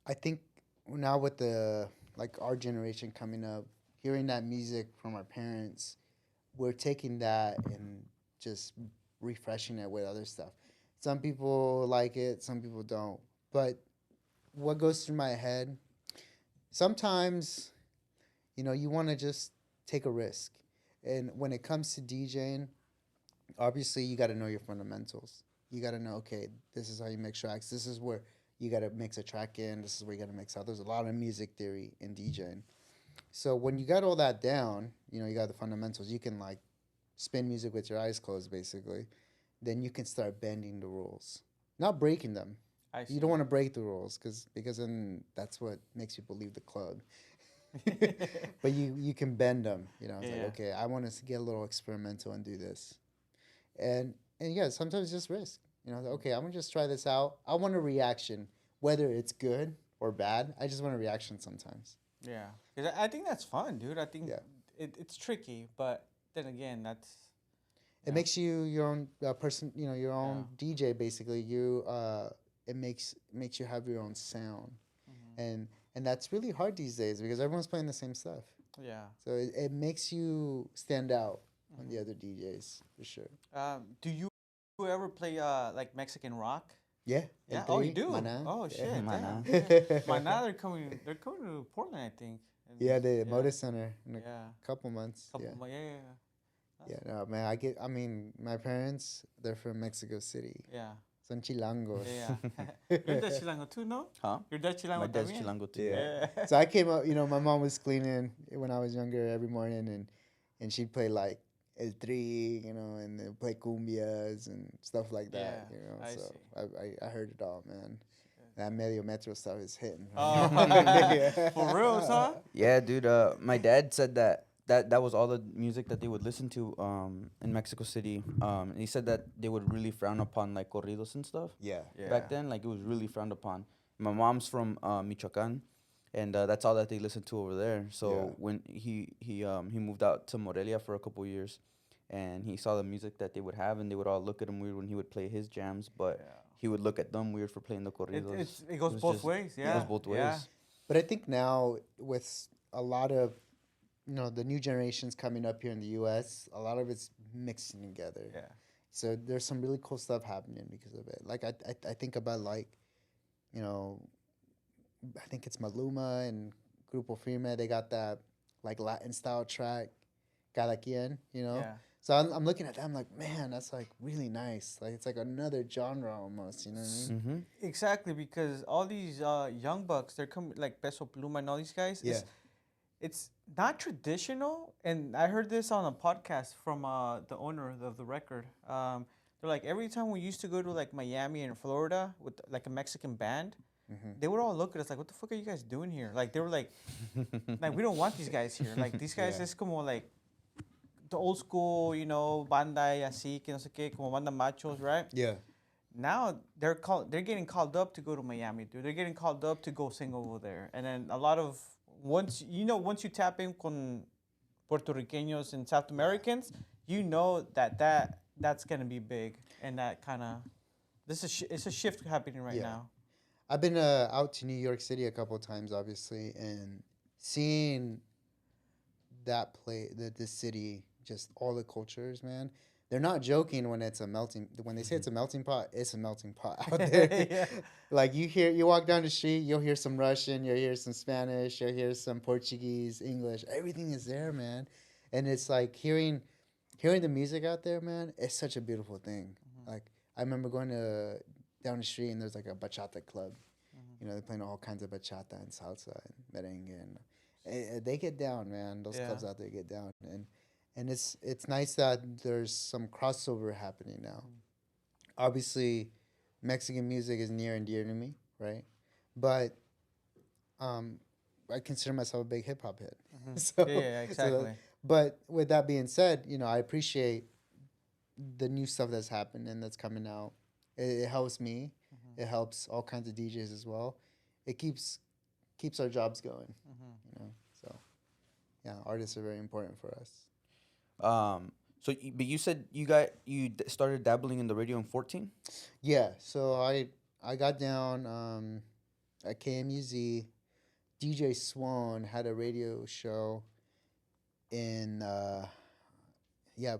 I think now with our generation coming up, hearing that music from our parents, we're taking that and just refreshing it with other stuff. Some people like it, some people don't. But what goes through my head, sometimes, you want to just take a risk. And when it comes to DJing, obviously you got to know your fundamentals. You got to know, okay, this is how you mix tracks. This is where you got to mix a track in. This is where you got to mix out. There's a lot of music theory in DJing. So when you got all that down, you got the fundamentals. You can like spin music with your eyes closed, basically. Then you can start bending the rules, not breaking them. You don't want to break the rules because then that's what makes people leave the club. But you can bend them. It's like, okay, I want to get a little experimental and do this, and yeah, sometimes just risk. Okay, I'm gonna just try this out. I want a reaction, whether it's good or bad. I just want a reaction sometimes. Yeah, 'cause I think that's fun, dude. I think Yeah. it's tricky, but then again, that's It makes you your own person. Your own DJ. Basically, it makes you have your own sound, and that's really hard these days because everyone's playing the same stuff. yeah. So it makes you stand out on the other DJs for sure. Do you ever play like Mexican rock? Yeah. Yeah. L3, Oh, you do. Maná. Oh Yeah. shit. Maná. Damn. Maná, they're coming to Portland, I think. And Yeah, the Moda Center in a Yeah. couple months. Couple Yeah. Yeah. Yeah, no, man. My parents, they're from Mexico City. Yeah. Son chilangos. Yeah. You're Dutch Chilango too, no? Huh? You're Dutch Chilango My dad's también? Chilango too. Yeah. Yeah. So I came up, my mom was cleaning when I was younger every morning, and she'd play like El Tri, and then play cumbias and stuff like that, Yeah, I So see. I heard it all, man. That medio metro stuff is hitting. Oh, for real, huh? Yeah, dude. My dad said that was all the music that they would listen to in Mexico City. And he said that they would really frown upon like corridos and stuff Yeah. back then. Like it was really frowned upon. My mom's from Michoacan, and that's all that they listened to over there. So Yeah. when he moved out to Morelia for a couple years, and he saw the music that they would have, and they would all look at him weird when he would play his jams, but Yeah. he would look at them weird for playing the corridos. It goes was both just- ways. It Yeah. goes both ways. Yeah. But I think now with a lot of, the new generations coming up here in the U.S., a lot of it's mixing together. Yeah. So there's some really cool stuff happening because of it. Like I think about like, I think it's Maluma and Grupo Firme. They got that like Latin style track, Cada Quien, Yeah. So I'm looking at that. I'm like, man, that's like really nice. Like it's like another genre almost. You know what I mean? Mm-hmm. Exactly, because all these young bucks, they're coming like Peso Pluma and all these guys. Yeah. It's not traditional, and I heard this on a podcast from the owner of the record. They're like, every time we used to go to like Miami and Florida with like a Mexican band, they would all look at us like, what the fuck are you guys doing here? Like they were like, we don't want these guys here. Like these guys Yeah. es como like the old school, banda y así, que no sé qué, como banda machos, right? Yeah. Now they're getting called up to go to Miami, dude. They're getting called up to go sing over there. And then a lot of once you tap in con Puertorriqueños and South Americans, that's gonna be big, and that kind of it's a shift happening right Yeah. now. I've been out to New York City a couple of times, obviously, and seeing that the city, just all the cultures, man. They're not joking when when they say it's a melting pot, it's a melting pot out there. Yeah. Like you walk down the street, you'll hear some Russian, you'll hear some Spanish, you'll hear some Portuguese, English. Everything is there, man. And it's like hearing the music out there, man. It's such a beautiful thing. Like I remember going down the street and there's like a bachata club. They're playing all kinds of bachata and salsa and merengue, and they get down, man. Those Yeah. clubs out there get down, and it's nice that there's some crossover happening now. Obviously, Mexican music is near and dear to me, right? But I consider myself a big hip hop head. So, Yeah, exactly. but with that being said, I appreciate the new stuff that's happened and that's coming out. It helps me. It helps all kinds of DJs as well. It keeps our jobs going. So yeah, artists are very important for us. But you said you started dabbling in the radio in 14. Yeah, so I got down at KMUZ. DJ Swan had a radio show in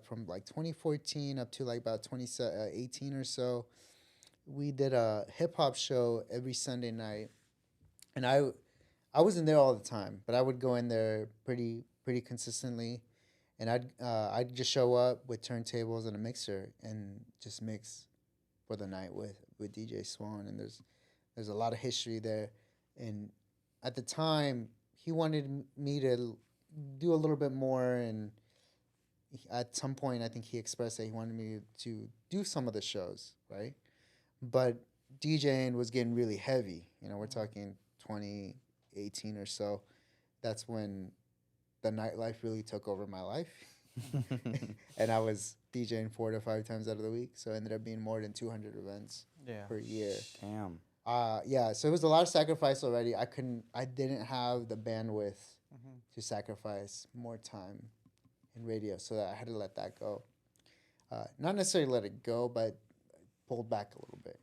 from like 2014 up to like about 2018 or so. We did a hip hop show every Sunday night, and I wasn't there all the time, but I would go in there pretty consistently, and I'd just show up with turntables and a mixer and just mix for the night with DJ Swan. And there's a lot of history there, and at the time he wanted me to do a little bit more, and at some point I think he expressed that he wanted me to do some of the shows, right? But DJing was getting really heavy. We're talking 2018 or so. That's when the nightlife really took over my life. And I was DJing 4 to 5 times out of the week. So it ended up being more than 200 events per year. Damn. So it was a lot of sacrifice already. I didn't have the bandwidth to sacrifice more time in radio. So I had to let that go. Not necessarily let it go, but pulled back a little bit.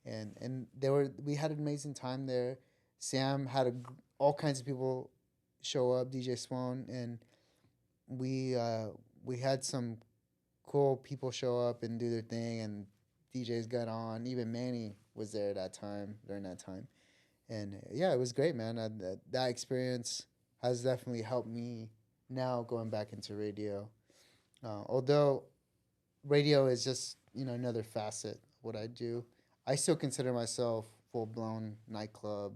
And we had an amazing time there. Sam had all kinds of people show up, DJ Swan, and we had some cool people show up and do their thing, and DJs got on. Even Manny was there during that time. And yeah, it was great, man. That experience has definitely helped me now going back into radio. Although radio is just, another facet what I do. I still consider myself full blown nightclub,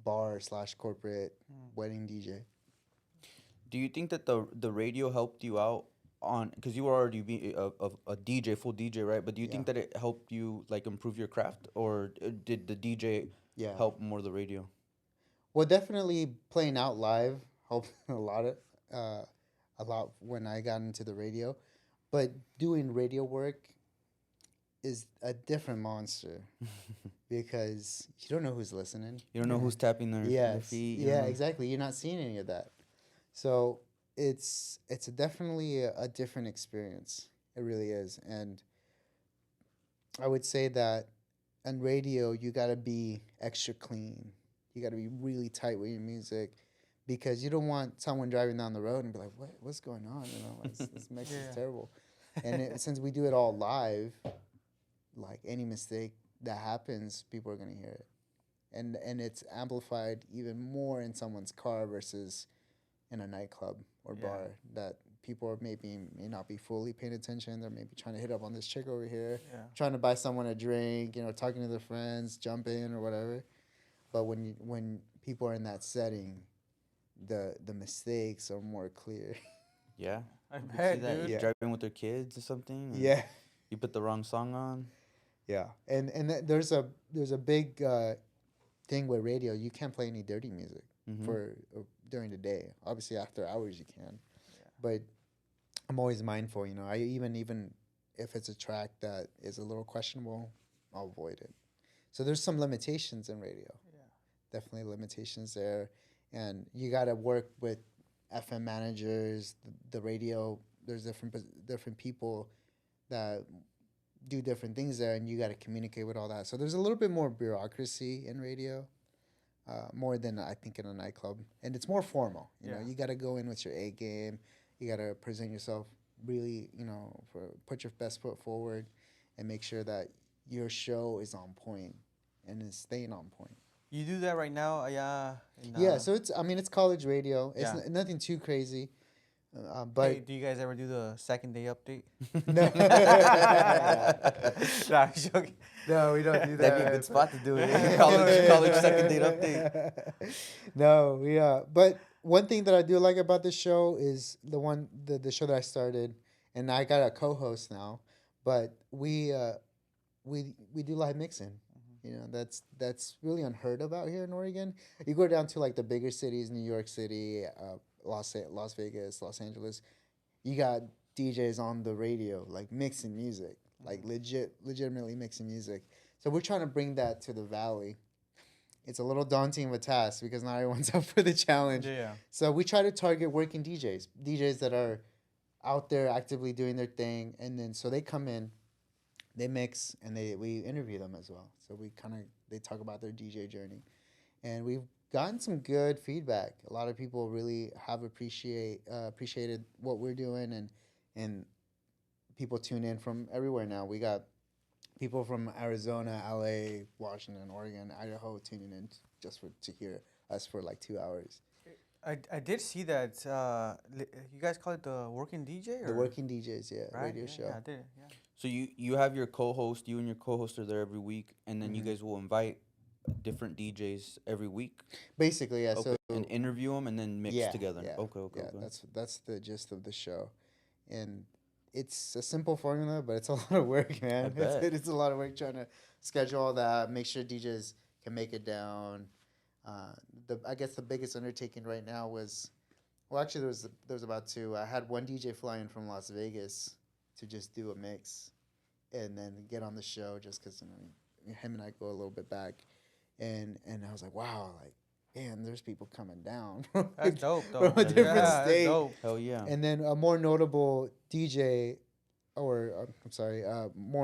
bar / corporate wedding DJ. Do you think that the radio helped you out on, because you were already a DJ, full DJ, right? But do you Yeah. think that it helped you like improve your craft, or did the DJ Yeah. help more the radio? Well, definitely playing out live helped uh, a lot when I got into the radio. But doing radio work is a different monster because you don't know who's listening. You don't know who's tapping their Yes. feet. Yeah, exactly. You're not seeing any of that. So it's definitely a different experience. It really is. And I would say that on radio, you got to be extra clean. You got to be really tight with your music because you don't want someone driving down the road and be like, what's going on? You know, this mix is terrible. And since we do it all live, like any mistake that happens, people are going to hear it. And it's amplified even more in someone's car versus in a nightclub or bar that people may not be fully paying attention. They're maybe trying to hit up on this chick over here, trying to buy someone a drink, you know, talking to their friends, jump in or whatever. But when people are in that setting, the mistakes are more clear. Yeah. I You bet, see that? dude. You're driving with their kids or something. and Yeah. You put the wrong song on. Yeah. And there's a big thing with radio. You can't play any dirty music for during the day. Obviously, after hours you can. Yeah. But I'm always mindful. You know, I even if it's a track that is a little questionable, I'll avoid it. So there's some limitations in radio. Yeah. Definitely limitations there, and you got to work with FM managers, the radio. There's different people that do different things there, and you got to communicate with all that. So there's a little bit more bureaucracy in radio, more than I think in a nightclub, and it's more formal. You know, you got to go in with your A game. You got to present yourself really, you know, put your best foot forward, and make sure that your show is on point and is staying on point. You do that right now, Yeah, so it's college radio. It's nothing too crazy. But hey, do you guys ever do the second day update? No. Nah, I'm joking. No, we don't do that. That'd be a good spot to do it. college second date update. No, but one thing that I do like about this show is the show that I started, and I got a co-host now, but we do live mixing. You know, that's really unheard of out here in Oregon. You go down to like the bigger cities, New York City, Las Vegas, Los Angeles. You got DJs on the radio, like mixing music, like legitimately mixing music. So we're trying to bring that to the Valley. It's a little daunting of a task because not everyone's up for the challenge. Yeah. So we try to target working DJs that are out there actively doing their thing, and then so they come in. They mix and we interview them as well. So they talk about their DJ journey, and we've gotten some good feedback. A lot of people really have appreciated what we're doing, and people tune in from everywhere now. We got people from Arizona, LA, Washington, Oregon, Idaho tuning in just to hear us for like 2 hours. I did see that. You guys call it the working DJ? Or? The working DJs, Right? radio show. Yeah, I did. Yeah. So you have your co-host, you and your co-host are there every week, and then you guys will invite different DJs every week. Basically, yeah. Okay. So and interview them and then mix together. Yeah, Okay. That's the gist of the show, and it's a simple formula, but it's a lot of work, man. I bet. It's a lot of work trying to schedule all that, make sure DJs can make it down. I guess the biggest undertaking right now was, well, actually there was about two. I had one DJ flying from Las Vegas to just do a mix, and then get on the show just because him and I go a little bit back, and I was like, wow, like, man, there's people coming down That's dope, though. from a different state. Dope. Hell yeah. And then a more notable DJ, more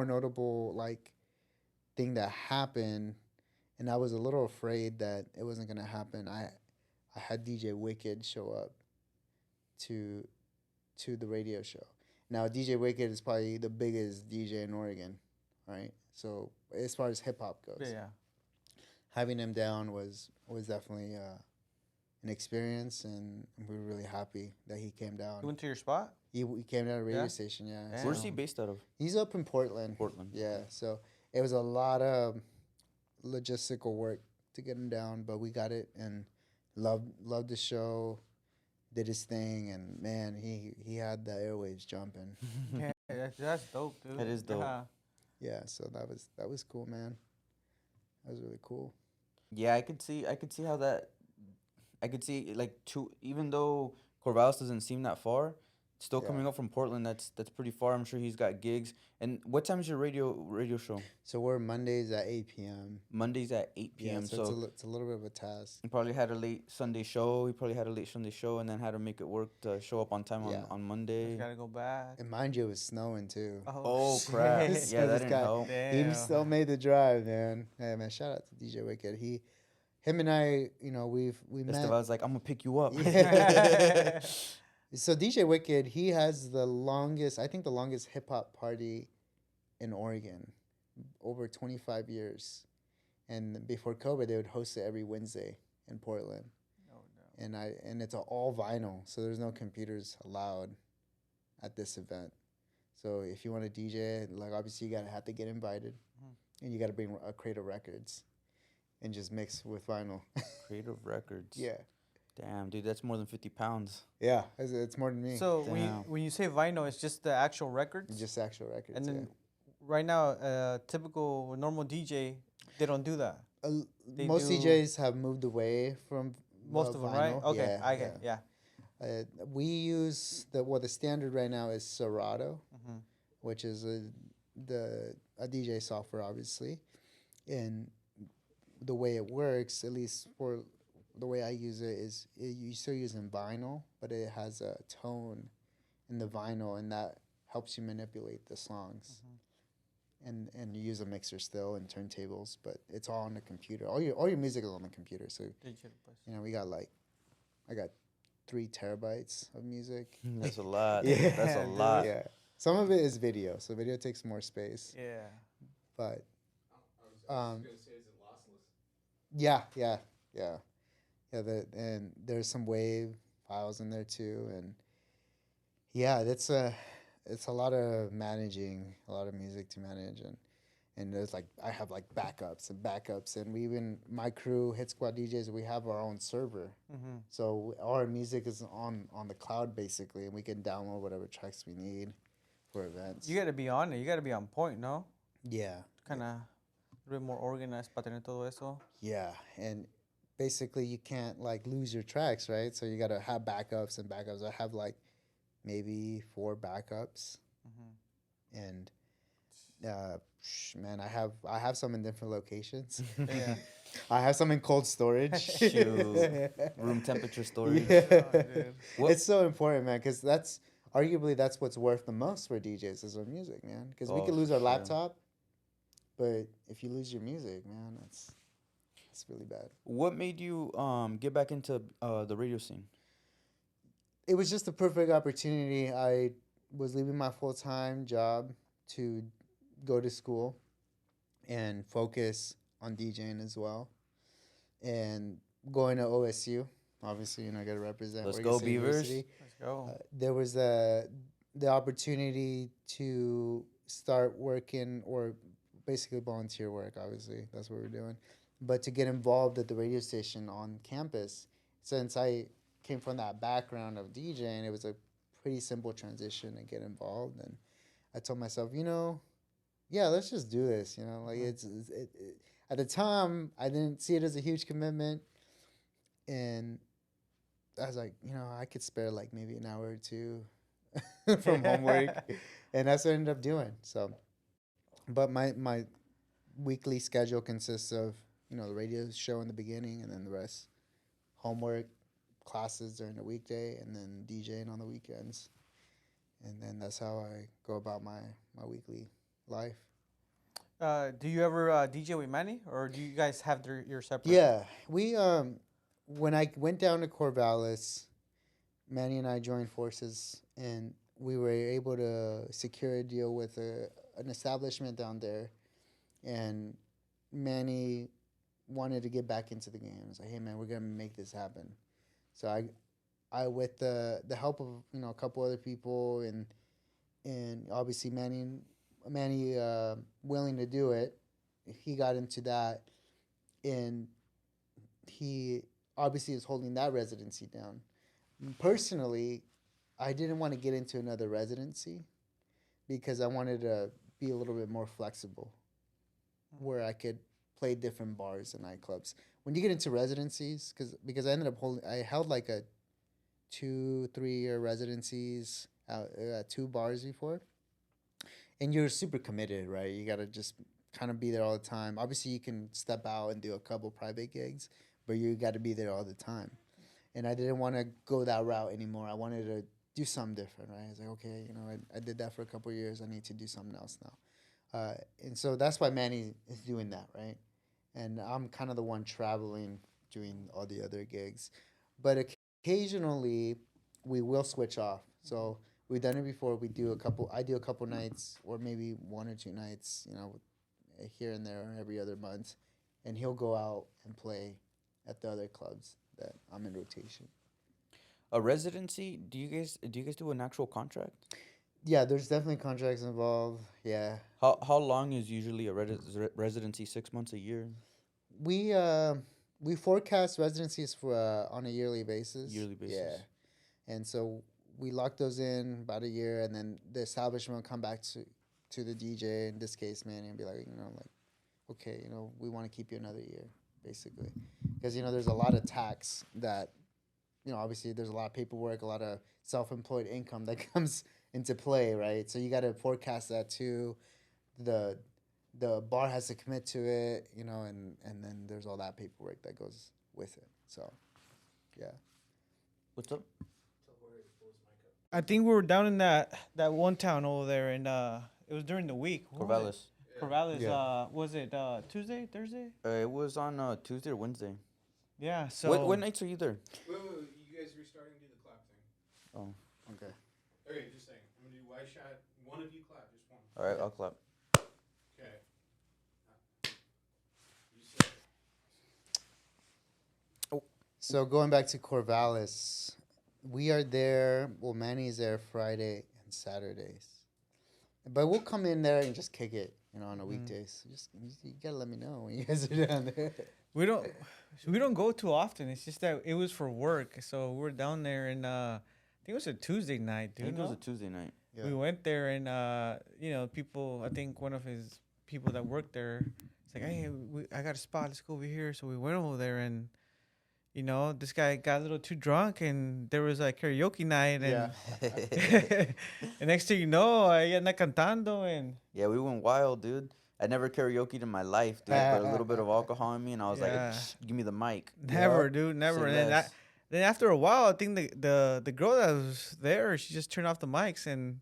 notable like thing that happened, and I was a little afraid that it wasn't gonna happen. I had DJ Wicked show up to the radio show. Now DJ Wicked is probably the biggest DJ in Oregon, right? So as far as hip hop goes, Yeah. having him down was definitely an experience, and we were really happy that he came You down. went to your spot? He came down to a radio Yeah? station, yeah. Damn. Where's he based out of? He's up in Portland. Portland. Yeah, so it was a lot of logistical work to get him down, but we got it, and loved the show, did his thing, and man, he had the airwaves jumping. Yeah, that's dope, dude. That is dope. Yeah. Yeah, so that was cool, man. That was really cool. Yeah, I could see how that. I could see like even though Corvallis doesn't seem that far, still Yeah. coming up from Portland. That's pretty far. I'm sure he's got gigs. And what time is your radio show? So we're Mondays at 8 p.m. Mondays at 8 p.m. Yeah, so it's a little bit of a task. he probably had a late Sunday show. And then had to make it work to show up on time Yeah. on Just Monday. gotta go back. And mind you, it was snowing too. Oh crap! shit. So Yeah, that this didn't guy- help. Damn. He still made the drive, man. Hey, man, shout out to DJ Wicked. Him and I, we met. Esteban's like, I'm gonna pick you up. Yeah. So DJ Wicked, he has the longest hip hop party in Oregon, over 25 years. And before COVID, they would host it every Wednesday in Portland. Oh, no. And it's all vinyl, so there's no computers allowed at this event. So if you want to DJ, like obviously you gotta have to get invited, and you gotta bring a crate of records, and just mix with vinyl. Creative Records. Yeah, Damn, dude, that's more than 50 pounds. yeah, it's more than me. So Damn. when you say vinyl, it's just the actual records? Just actual records. And then yeah. right now, typical normal DJ, they don't do that. they Most do- DJs have moved away from Most of them, right? vinyl. Okay, Yeah, I get, yeah. We use the standard right now is Serato, Mhm. which is a DJ software, obviously, and the way it works, at least for the way I use it, is you still using vinyl, but it has a tone in the vinyl, and that helps you manipulate the songs. And you use a mixer still and turntables, but it's all on the computer. All your music is on the computer. So Digital plus. I got 3 terabytes of music. That's a lot. Yeah, That's a dude. lot. Yeah, some of it is video, so video takes more space. Yeah. But I was gonna say, is it lossless? yeah. And there's some WAV files in there too, and yeah, it's a lot of managing, a lot of music to manage, and there's like I have like backups, and we even my crew Hit Squad DJs, we have our own server, Mm-hmm. so our music is on the cloud basically, and we can download whatever tracks we need for events. You gotta be on it. You gotta be on point, no? Yeah, Kind of a bit more organized para tener todo eso. yeah, and basically you can't like lose your tracks, right? So you gotta have backups and backups. I have like maybe 4 backups, Mm-hmm. and man, I have some in different locations. Yeah. I have some in cold storage. Shoot. Room temperature storage. Yeah. dude. What- It's so important, man, because that's arguably that's what's worth the most for DJs is our music, man. Because we Oh, could lose for our sure. laptop, but if you lose your music, man, it's really bad. What made you get back into the radio scene? It was just a perfect opportunity. I was leaving my full-time job to go to school and focus on DJing as well, and going to OSU. Obviously, I got to represent. Let's Oregon go, State Beavers. University. Let's go. There was the opportunity to start working, or basically volunteer work. Obviously, that's what we're doing, but to get involved at the radio station on campus. Since I came from that background of DJing, it was a pretty simple transition to get involved. And I told myself, yeah, let's just do this. Like at the time, I didn't see it as a huge commitment, and I was like, I could spare like maybe an hour or 2 from homework, and that's what I ended up doing. So, but my weekly schedule consists of the radio show in the beginning, and then the rest homework, classes during the weekday, and then DJing on the weekends, and then that's how I go about my weekly life. Do you ever DJ with Manny, or do you guys have your separate? Yeah, we when I went down to Corvallis, Manny and I joined forces, and we were able to secure a deal with an establishment down there, and Manny wanted to get back into the game. I was like, hey man, we're gonna make this happen. So I with the help of a couple other people and obviously Manny willing to do it, he got into that, and he obviously is holding that residency down. Personally, I didn't want to get into another residency because I wanted to be a little bit more flexible, where I could play different bars and nightclubs. When you get into residencies, because I held like a 2-3 year residencies at 2 bars before, and you're super committed, right? You gotta just kind of be there all the time. Obviously, you can step out and do a couple private gigs, but you got to be there all the time. And I didn't want to go that route anymore. I wanted to do something different, right? I was like, okay, I did that for a couple of years. I need to do something else now. And so that's why Manny is doing that, right? And I'm kind of the one traveling, doing all the other gigs. But occasionally, we will switch off. So we've done it before. I do a couple nights, or maybe 1 or 2 nights, here and there every other month. And he'll go out and play at the other clubs that I'm in rotation. A residency? Do you guys do an actual contract? Yeah, there's definitely contracts involved. Yeah. How long is usually a residency? 6 months, a year? We forecast residencies for on a yearly basis. Yearly basis. Yeah. And so we lock those in about a year, and then the establishment will come back to the DJ, in this case Manny, and be like, okay, we want to keep you another year, basically, because there's a lot of tax that, obviously there's a lot of paperwork, a lot of self-employed income that comes into play, right? So you got to forecast that too. The bar has to commit to it, and then there's all that paperwork that goes with it. So, yeah. What's up? I think we were down in that one town over there, and it was during the week. Corvallis. Corvallis. Yeah. Was it Tuesday, Thursday? It was on Tuesday or Wednesday. Yeah. So What nights are you there? Wait, you guys restarting to do the clap thing? Oh, Okay. Okay, just saying. I'm gonna do wide shot. One of you clap, just one. all right. I'll clap. Okay. You said. So going back to Corvallis, we are there. Well, Manny's there Friday and Saturdays, but we'll come in there and just kick it, on a weekdays. You gotta let me know when you guys are down there. we don't go too often. It's just that it was for work, so we're down there, and I think it was a Tuesday night, I dude. think it was a Tuesday night. Yeah. We went there, and people. I think one of his people that worked there, it's like, hey, I got a spot. Let's go over here. So we went over there, and this guy got a little too drunk, and there was a karaoke night, and Yeah. and next thing you know, I anda cantando, and Yeah, we went wild, dude. I never karaoke'd in my life, dude. But a little bit of alcohol in me, and I was Yeah. like, "Shh, give me the mic." never, dude, never. Say And then less. then after a while, I think the girl that was there, she just turned off the mics, and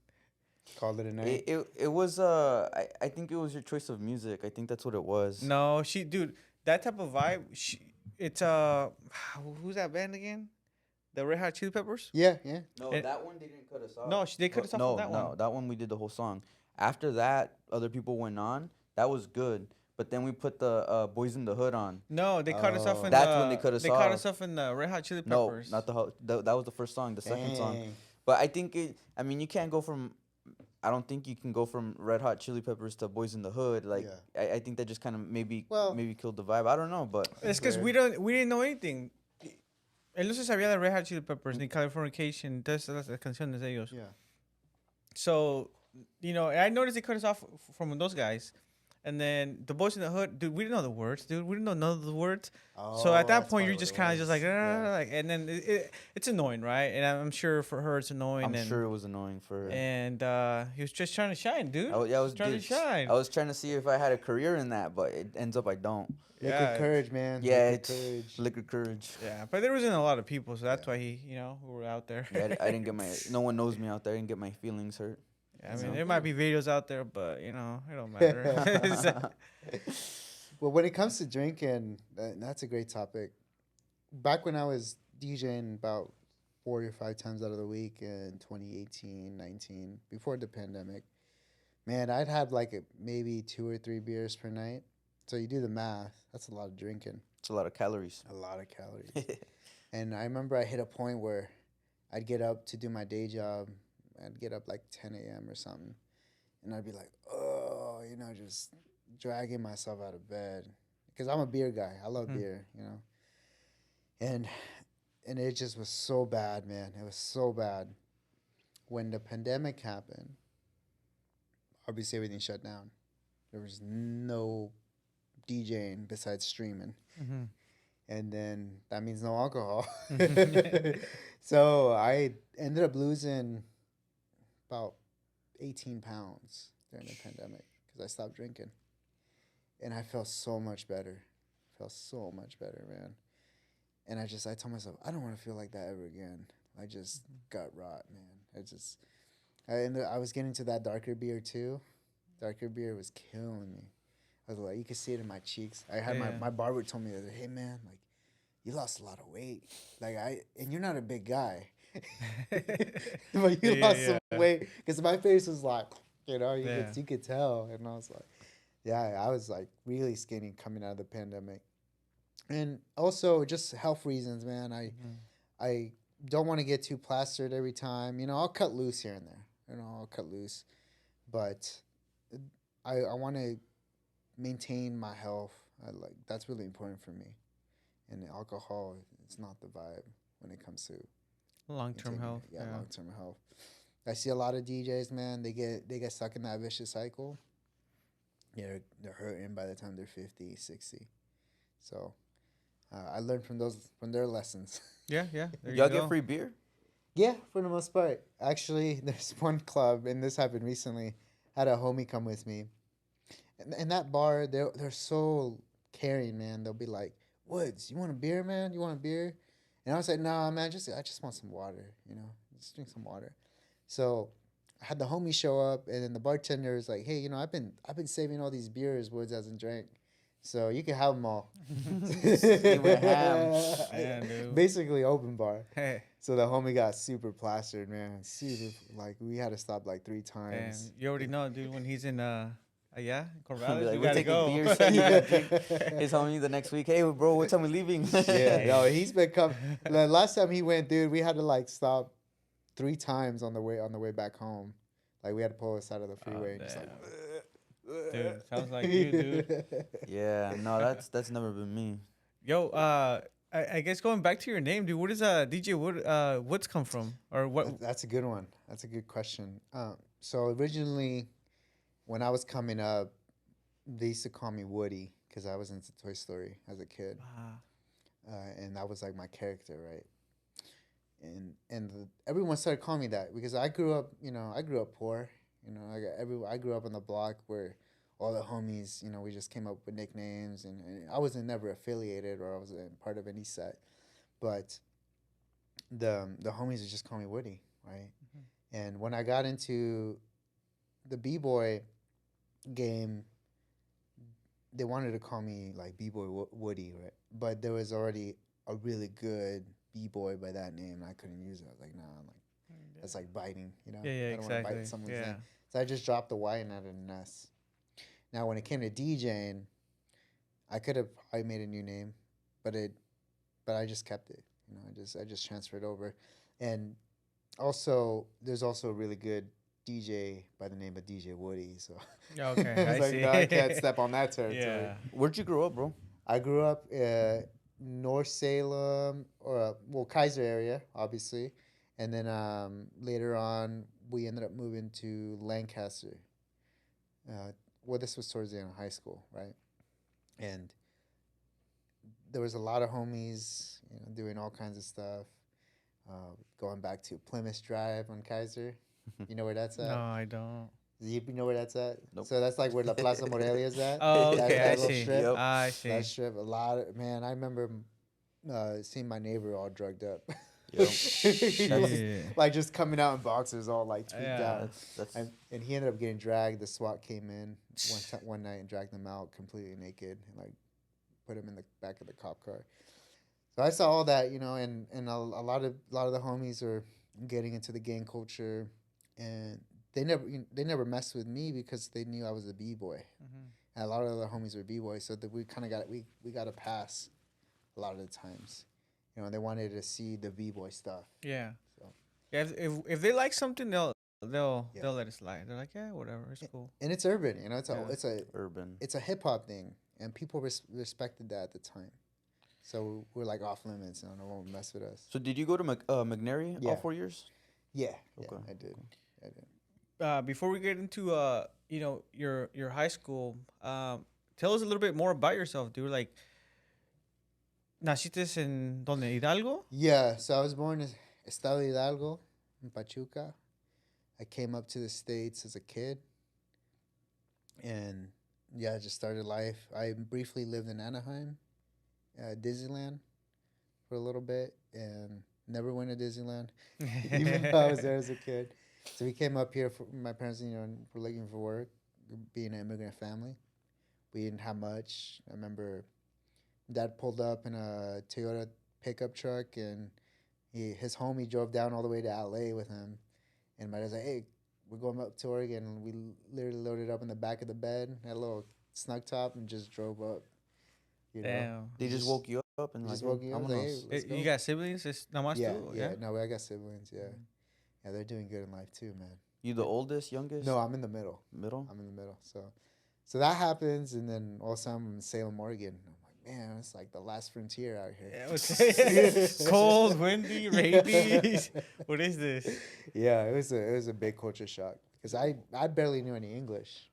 Called it a night. It was I think it was your choice of music. I think that's what it was. no, dude, that type of vibe, it's who's that band again? The Red Hot Chili Peppers? Yeah, yeah. No, And- that one they didn't cut us off. No, they cut us off no, on that no, one. that one we did the whole song. After that, other people went on. That was good. But then we put the Boys in the Hood on. No, they cut us off Oh. in That's the, when they cut us They cut off. us off in the Red Hot Chili No, Peppers. not that was the first song, the second song. Dang. But I think you can't go from. I don't think you can go from Red Hot Chili Peppers to Boys in the Hood. Like I think that just kind of maybe killed the vibe. I don't know, but It's because we didn't know anything. Él no se sabía de Red Hot Chili Peppers ni Californication. Todas las canciones de ellos. Yeah. So, I noticed they cut us off from those guys. And then the Boys in the Hood, dude, we didn't know the words, dude. We didn't know none of the words. So at that point, you're just kind of just like, and then it's annoying, right? And I'm sure for her, it's annoying. I'm sure it was annoying for her. And he was just trying to shine, dude. I was trying to shine. I was trying to see if I had a career in that, but it ends up I don't. Liquid courage, man. Yeah, Liquid it's courage. liquid courage. Yeah, but there wasn't a lot of people, so that's why we were out there. Yeah, I didn't get no one knows me out there. I didn't get my feelings hurt. I mean, there might be videos out there, but it don't matter. Well, when it comes to drinking, that's a great topic. Back when I was DJing about 4 or 5 times out of the week in 2018, 19, before the pandemic, man, I'd have maybe 2 or 3 beers per night. So you do the math. That's a lot of drinking. It's a lot of calories. A lot of calories. And I remember I hit a point where I'd get up to do my day job. I'd get up like 10 a.m. or something. And I'd be like, oh, just dragging myself out of bed. Because I'm a beer guy. I love beer, And it just was so bad, man. It was so bad. When the pandemic happened, obviously everything shut down. There was no DJing besides streaming. Mm-hmm. And then that means no alcohol. So I ended up losing about 18 pounds during the pandemic because I stopped drinking. And I felt so much better. Man. And I told myself, I don't want to feel like that ever again. I just got rot, man. I was getting to that darker beer too. Darker beer was killing me. I was like, you could see it in my cheeks. I had my barber told me the other day, hey man, like you lost a lot of weight. And you're not a big guy. But you lost some weight. Because my face was like, you could tell. And I was like, I was like really skinny coming out of the pandemic. And also just health reasons, man. I don't want to get too plastered every time. I'll cut loose here and there. I'll cut loose. But I want to maintain my health. That's really important for me. And alcohol, it's not the vibe when it comes to long-term health. Yeah, long-term health. I see a lot of DJs, man. They get stuck in that vicious cycle. Yeah, they're hurting by the time they're 50, 60. So I learned from their lessons. Yeah. Y'all get free beer? Yeah, for the most part. Actually, there's one club, and this happened recently. Had a homie come with me, and that bar, they're so caring, man. They'll be like, "Woods, you want a beer, man? You want a beer?" And I was like, "Nah, man. I just want some water. Just drink some water." So I had the homie show up, and then the bartender was like, "Hey, I've been saving all these beers Woods hasn't drank, so you can have them all." You went ham. Yeah, dude. Basically open bar. Hey, So the homie got super plastered, man. We had to stop like 3 times. and you already know, dude. When he's in Be Corvallis, like, you we're gotta taking go. beer. So you gotta drink. His homie the next week. Hey, bro, what time we leaving? Yeah, no, he's been coming. The last time he went, dude, we had to like stop 3 times on the way back home. Like we had to pull us out of the freeway. Just like, Dude, sounds like you, dude. Yeah, no, that's never been me. Yo, I guess going back to your name, dude. Where does DJ Woods come from, or what? That's a good one. That's a good question. So originally, when I was coming up, they used to call me Woody because I was into Toy Story as a kid, and that was like my character, right? And everyone started calling me that because I grew up poor. I grew up on the block where all the homies, we just came up with nicknames, and I wasn't never affiliated or I wasn't part of any set, but the homies would just call me Woody, right? Mm-hmm. And when I got into the b-boy game, they wanted to call me like b-boy Woody, right? But there was already a really good b-boy by that name, and I couldn't use it. I was like, nah, that's like biting, Yeah, I don't exactly. want to bite someone's name. So I just dropped the Y and added an S. Now, when it came to DJing, I could have probably made a new name, but I just kept it. I just transferred over, and also there's also a really good DJ by the name of DJ Woody. So Okay, I was like, no, I can't step on that territory. Yeah. Where'd you grow up, bro? I grew up North Salem, or Keizer area, obviously, and then later on we ended up moving to Lancaster. This was towards the end of high school, right? And there was a lot of homies, doing all kinds of stuff. Going back to Plymouth Drive on Keizer. You know where that's at? No, I don't. You know where that's at? Nope. So that's like where La Plaza Morelia is at. Oh, okay, that I little see. strip. Yep. I see. That strip, man, I remember seeing my neighbor all drugged up. Yep. Like just coming out in boxers all like tweaked out. That's And he ended up getting dragged. The SWAT came in one night and dragged him out completely naked and like put him in the back of the cop car. So I saw all that, and a lot of the homies are getting into the gang culture, and they never messed with me because they knew I was a b-boy. Mm-hmm. And a lot of the homies were b-boys, so that we kind of we got a pass a lot of the times. they wanted to see the b-boy stuff. Yeah. So Yeah. If they like something, they'll Yeah. they'll let it slide. They're like, yeah, whatever, it's cool. and it's urban, it's Yeah. Urban. a hip hop thing, and people respected that at the time. So we're like off limits, no one would mess with us. So did you go to McNary Yeah. all 4 years? Yeah, Okay. I did. Before we get into your high school, tell us a little bit more about yourself, dude. Like, naciste en donde, Hidalgo? Yeah, so I was born in Estado de Hidalgo, in Pachuca. I came up to the States as a kid, and I just started life. I briefly lived in Anaheim, Disneyland, for a little bit, and never went to Disneyland, even though I was there as a kid. So we came up here for my parents, were looking for work, being an immigrant family. We didn't have much. I remember Dad pulled up in a Toyota pickup truck, and his homie drove down all the way to LA with him. And my dad's like, hey, we're going up to Oregon. And we literally loaded up in the back of the bed, had a little snug top, and just drove up. Damn. They just woke you up and just like, woke you up, like, hey, let's You go. got siblings? It's nada más Yeah, tú? yeah. No, I got siblings, yeah. Yeah, they're doing good in life too, man. You the oldest, youngest? No, I'm in the middle. Middle? I'm in the middle. So that happens, and then all of a sudden I'm in Salem, Oregon. I'm like, man, it's like the last frontier out here. Yeah, it's cold, windy, rainy. What is this? Yeah, it was a big culture shock because I barely knew any English.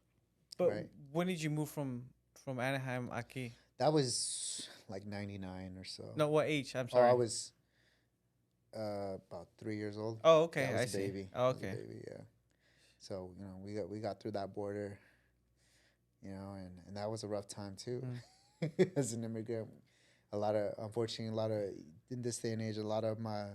But Right. when did you move from Anaheim aquí? That was like 99 or so. No, what age? I'm Oh, sorry. I was about 3 years old. Oh, okay. I was I a see. baby. Oh, I was a okay. baby, yeah. So we got through that border, and that was a rough time too. As an immigrant, unfortunately, in this day and age, a lot of my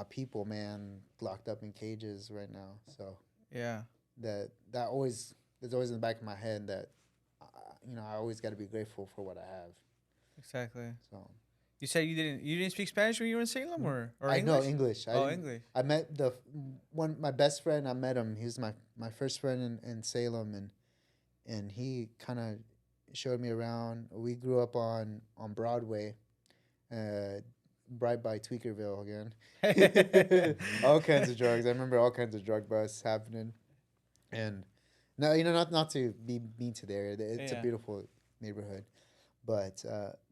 people, man, locked up in cages right now. So Yeah. that's always in the back of my head that I always got to be grateful for what I have. Exactly. So You said you didn't speak Spanish when you were in Salem, or I English? know English. English. I met my best friend. I met him. He was my first friend in Salem, and he kind of showed me around. We grew up on Broadway, right by Tweakerville again. All kinds of drugs. I remember all kinds of drug busts happening, and no, not to be mean to the area. It's a beautiful neighborhood, but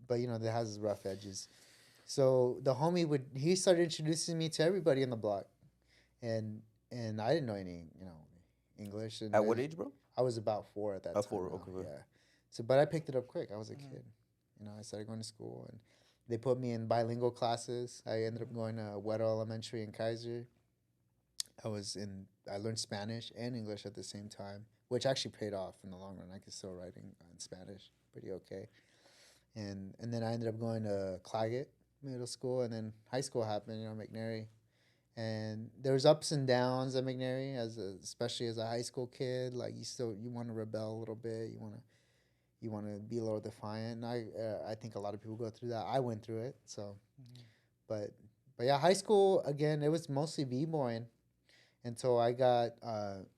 it has rough edges. So the homie he started introducing me to everybody in the block, and I didn't know any English. And At what age, bro? I was about 4 at that time. 4, now, okay. Yeah. So, but I picked it up quick. I was a kid. I started going to school, and they put me in bilingual classes. I ended up going to Weddell Elementary in Keizer. I learned Spanish and English at the same time, which actually paid off in the long run. I could still write in Spanish pretty okay. And then I ended up going to Claggett Middle School, and then high school happened, McNary. And there was ups and downs at McNary, especially as a high school kid. Like you want to rebel a little bit. You want to be a little defiant. And I think a lot of people go through that. I went through it. So, but yeah, high school again. It was mostly b-boying until I got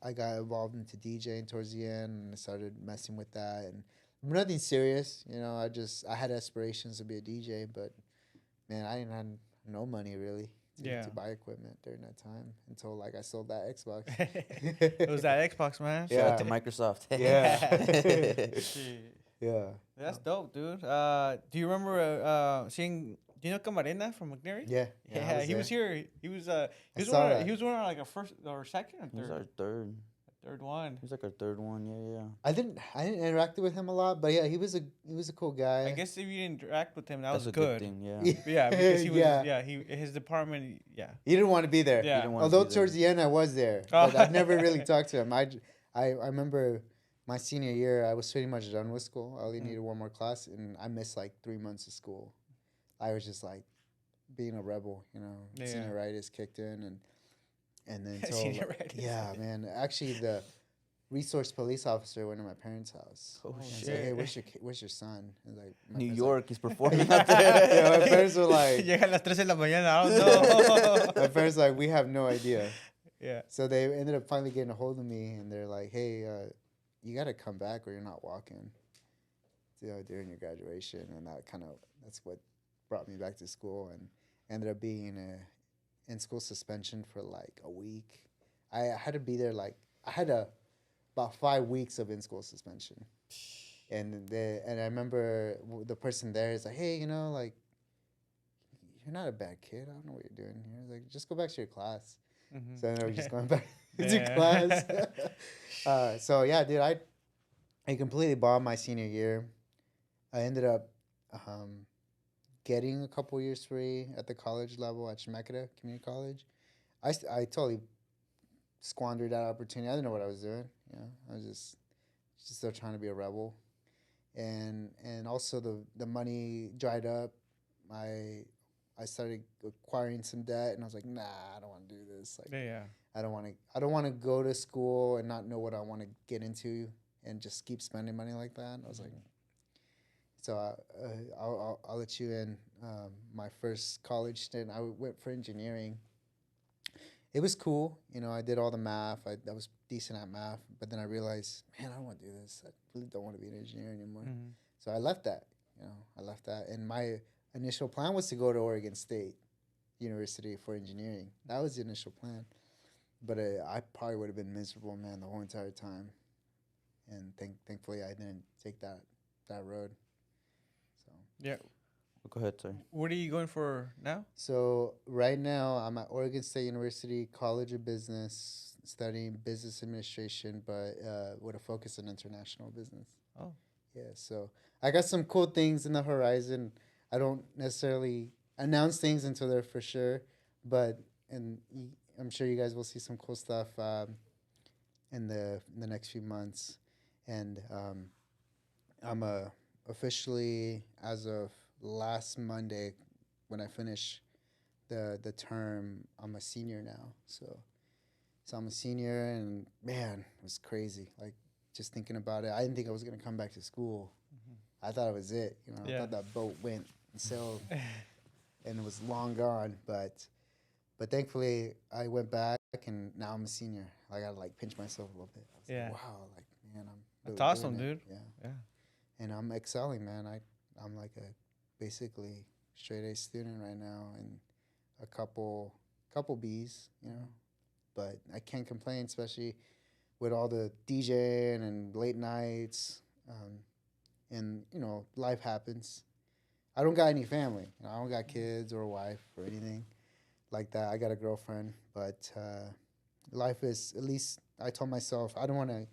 involved into DJing towards the end, and I started messing with that. And nothing serious, I had aspirations to be a DJ, but man, I didn't have no money really to buy equipment during that time until I sold that Xbox. It was that Xbox, man. Shout out to Microsoft. Yeah. That's dope, dude. Do you remember seeing? Do you know Camarena from McNary? Yeah. Yeah, he was here. He was he was one of like a first or second or He was third. our third. Third one. He was like our third one. Yeah. I didn't interact with him a lot, but yeah, he was a cool guy. I guess if you didn't interact with him, that That's was a good thing. Yeah. Yeah, because he was. Yeah. His department. Yeah. He didn't want to be there. Yeah. Although towards the end I was there, but I've never really talked to him. I remember my senior year, I was pretty much done with school. I only needed one more class, and I missed like 3 months of school. I was just like being a rebel, Senioritis kicked in, and then Senioritis. Yeah, man. Actually, the resource police officer went to my parents' house. Oh, and shit. said, hey, where's your son? And like my New parents York, he's performing out there. yeah, my parents were like, Llega a las 3 de la mañana. I don't know. my parents were like, we have no idea. Yeah. So they ended up finally getting a hold of me, and they're like, hey, you got to come back or you're not walking during your graduation. And that's what brought me back to school, and ended up being in school suspension for like a week. I had to be there I had about 5 weeks of in school suspension, and I remember the person there is like, hey, like you're not a bad kid. I don't know what you're doing here. He's like, just go back to your class. Mm-hmm. So I ended up just going back to Yeah. class. So yeah, dude, I completely bombed my senior year. I ended up getting a couple years free at the college level at Chemeketa Community College. I totally squandered that opportunity. I didn't know what I was doing. I was just still trying to be a rebel, and also the money dried up. I started acquiring some debt, and I was like, nah, I don't want to do this. Like, Yeah. I don't want to go to school and not know what I want to get into, and just keep spending money like that. I was like, so I'll let you in. My first college stint, I went for engineering. It was cool, I did all the math. I was decent at math, but then I realized, man, I don't want to do this. I really don't want to be an engineer anymore. Mm-hmm. So I left that. I left that, and my initial plan was to go to Oregon State University for engineering. That was the initial plan, but I probably would have been miserable, man, the whole entire time. And thankfully, I didn't take that road. So Yeah. Go ahead, sorry. What are you going for now? So right now, I'm at Oregon State University College of Business, studying business administration, but with a focus on international business. Oh. Yeah, so I got some cool things in the horizon. I don't necessarily announce things until they're for sure, but I'm sure you guys will see some cool stuff in the next few months. And I'm officially, as of last Monday, when I finish the term, I'm a senior now. So I'm a senior, and man, it was crazy. Like, just thinking about it, I didn't think I was gonna come back to school. I thought it was it. I thought that boat went and sailed, and it was long gone. But thankfully, I went back, and now I'm a senior. I gotta pinch myself a little bit. I was like, wow, man, I'm That's really awesome, doing dude. it. Yeah. And I'm excelling, man. I'm like a basically straight A student right now, and a couple B's, But I can't complain, especially with all the DJing and late nights, and life happens. I don't got any family. I don't got kids or a wife or anything like that. I got a girlfriend, but life is, at least I told myself, I don't want to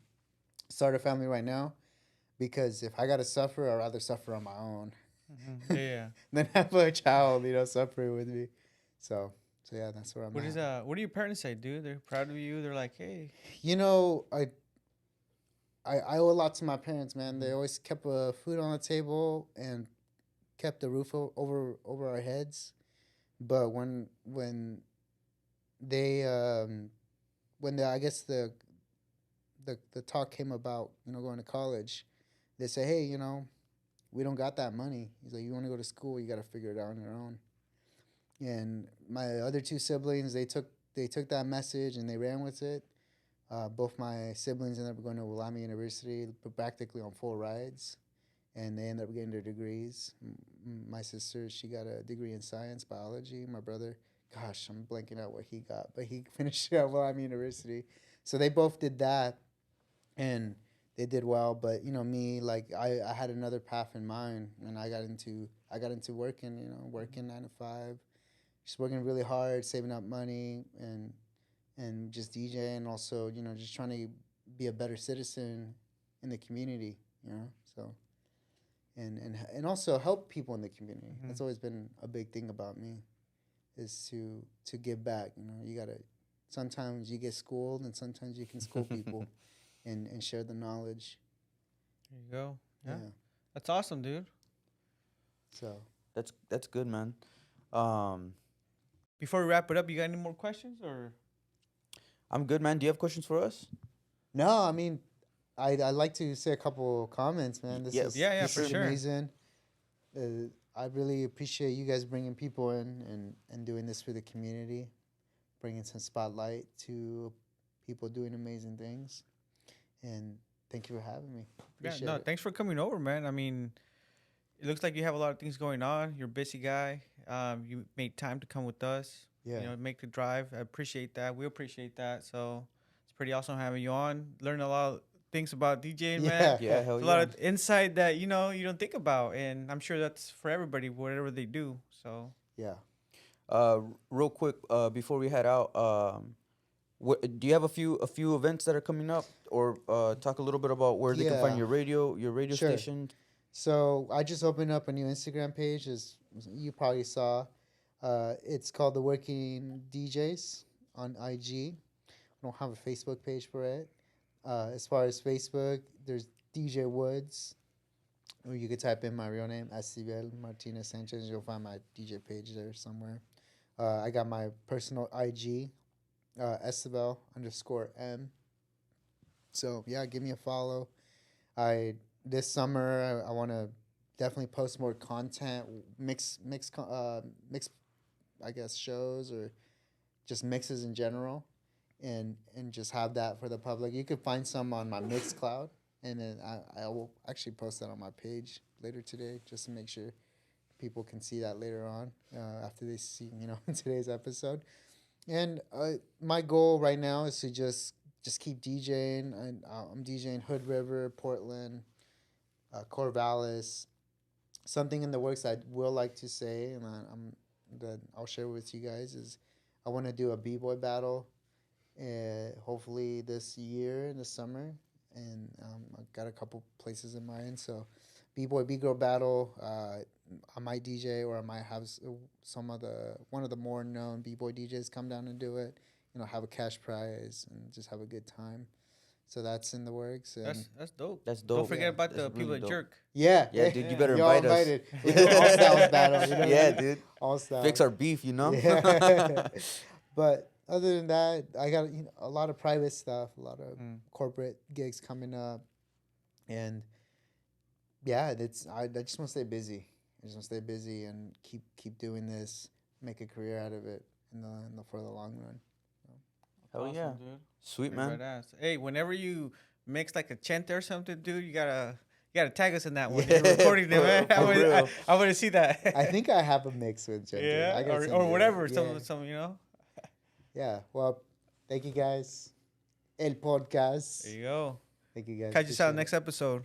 start a family right now, because if I got to suffer, I'd rather suffer on my own. Mm-hmm. Yeah. than have a child, suffering with me. So yeah, that's where I'm at. What do your parents say, dude? They're proud of you. They're like, hey. I owe a lot to my parents, man. They always kept food on the table and kept the roof over our heads. But when they I guess the talk came about, going to college, they say, hey, we don't got that money. He's like, you want to go to school, you got to figure it out on your own. And my other two siblings, they took that message and they ran with it. Both my siblings ended up going to Willamette University, practically on full rides, and they ended up getting their degrees. My sister, she got a degree in science, biology. My brother, gosh, I'm blanking out what he got, but he finished at Willamette University. So they both did that, and they did well. But me, I had another path in mind, and I got into working, working 9 to 5, just working really hard, saving up money, and just DJing, and also just trying to be a better citizen in the community, so and also help people in the community. Mm-hmm. That's always been a big thing about me, is to give back. You gotta, sometimes you get schooled, and sometimes you can school people and share the knowledge. There you go. Yeah. Yeah. That's awesome, dude. So That's good, man. Before we wrap it up, you got any more questions, or? I'm good, man. Do you have questions for us? no, I mean, I'd like to say a couple comments, man. This Yes. is Yeah, this for is sure. amazing. I really appreciate you guys bringing people in and doing this for the community, bringing some spotlight to people doing amazing things. And thank you for having me. Yeah, Appreciate no, it. thanks for coming over, man. I mean, It looks like you have a lot of things going on. You're a busy guy. You made time to come with us. Yeah. You know, make the drive. I appreciate that. We appreciate that. So it's pretty awesome having you on. Learn a lot of things about DJing, man. Yeah, hell It's a yeah. lot of insight that you don't think about, and I'm sure that's for everybody, whatever they do. So Yeah. Real quick, before we head out, do you have a few events that are coming up, or talk a little bit about where they can find Yeah. your radio Sure. station? So I just opened up a new Instagram page, as you probably saw. It's called The Working DJs on IG. I don't have a Facebook page for it. As far as Facebook, there's DJ Woods, or you could type in my real name, Escibel Martinez Sanchez. You'll find my DJ page there somewhere. I got my personal IG, Escibel_M. So yeah, give me a follow. This summer I want to definitely post more content, mix, I guess, shows or just mixes in general, and just have that for the public. You could find some on my Mixcloud, and then I will actually post that on my page later today, just to make sure people can see that later on after they see today's episode. And my goal right now is to just keep DJing. I'm DJing Hood River, Portland, Corvallis. Something in the works I will like to say, and that I'll share with you guys, is I want to do a b-boy battle, hopefully this year in the summer, and I've got a couple places in mind. So, b-boy b-girl battle. I might DJ, or I might have one of the more known b-boy DJs come down and do it. Have a cash prize and just have a good time. So that's in the works. And that's dope. That's dope. Don't forget about the That's people really at dope. Jerk. yeah, Yeah, dude, you better Y'all invite us. invited. We do all styles battle. Yeah, dude. All styles. Fix our beef, Yeah. But other than that, I got a lot of private stuff, a lot of corporate gigs coming up, and yeah, I just want to stay busy. I just want to stay busy and keep doing this, make a career out of it for the long run. Hell Awesome, yeah. dude. Sweet, Pretty man. badass. Hey, whenever you mix like a chente or something, dude, you gotta tag us in that one. Yeah, You're recording it, man. for real. I want to see that. I think I have a mix with Jen. yeah, I gotta send or you whatever. that. Some Yeah. Well, thank you guys. El podcast. There you go. Thank you guys. Catch us out Appreciate it. next episode.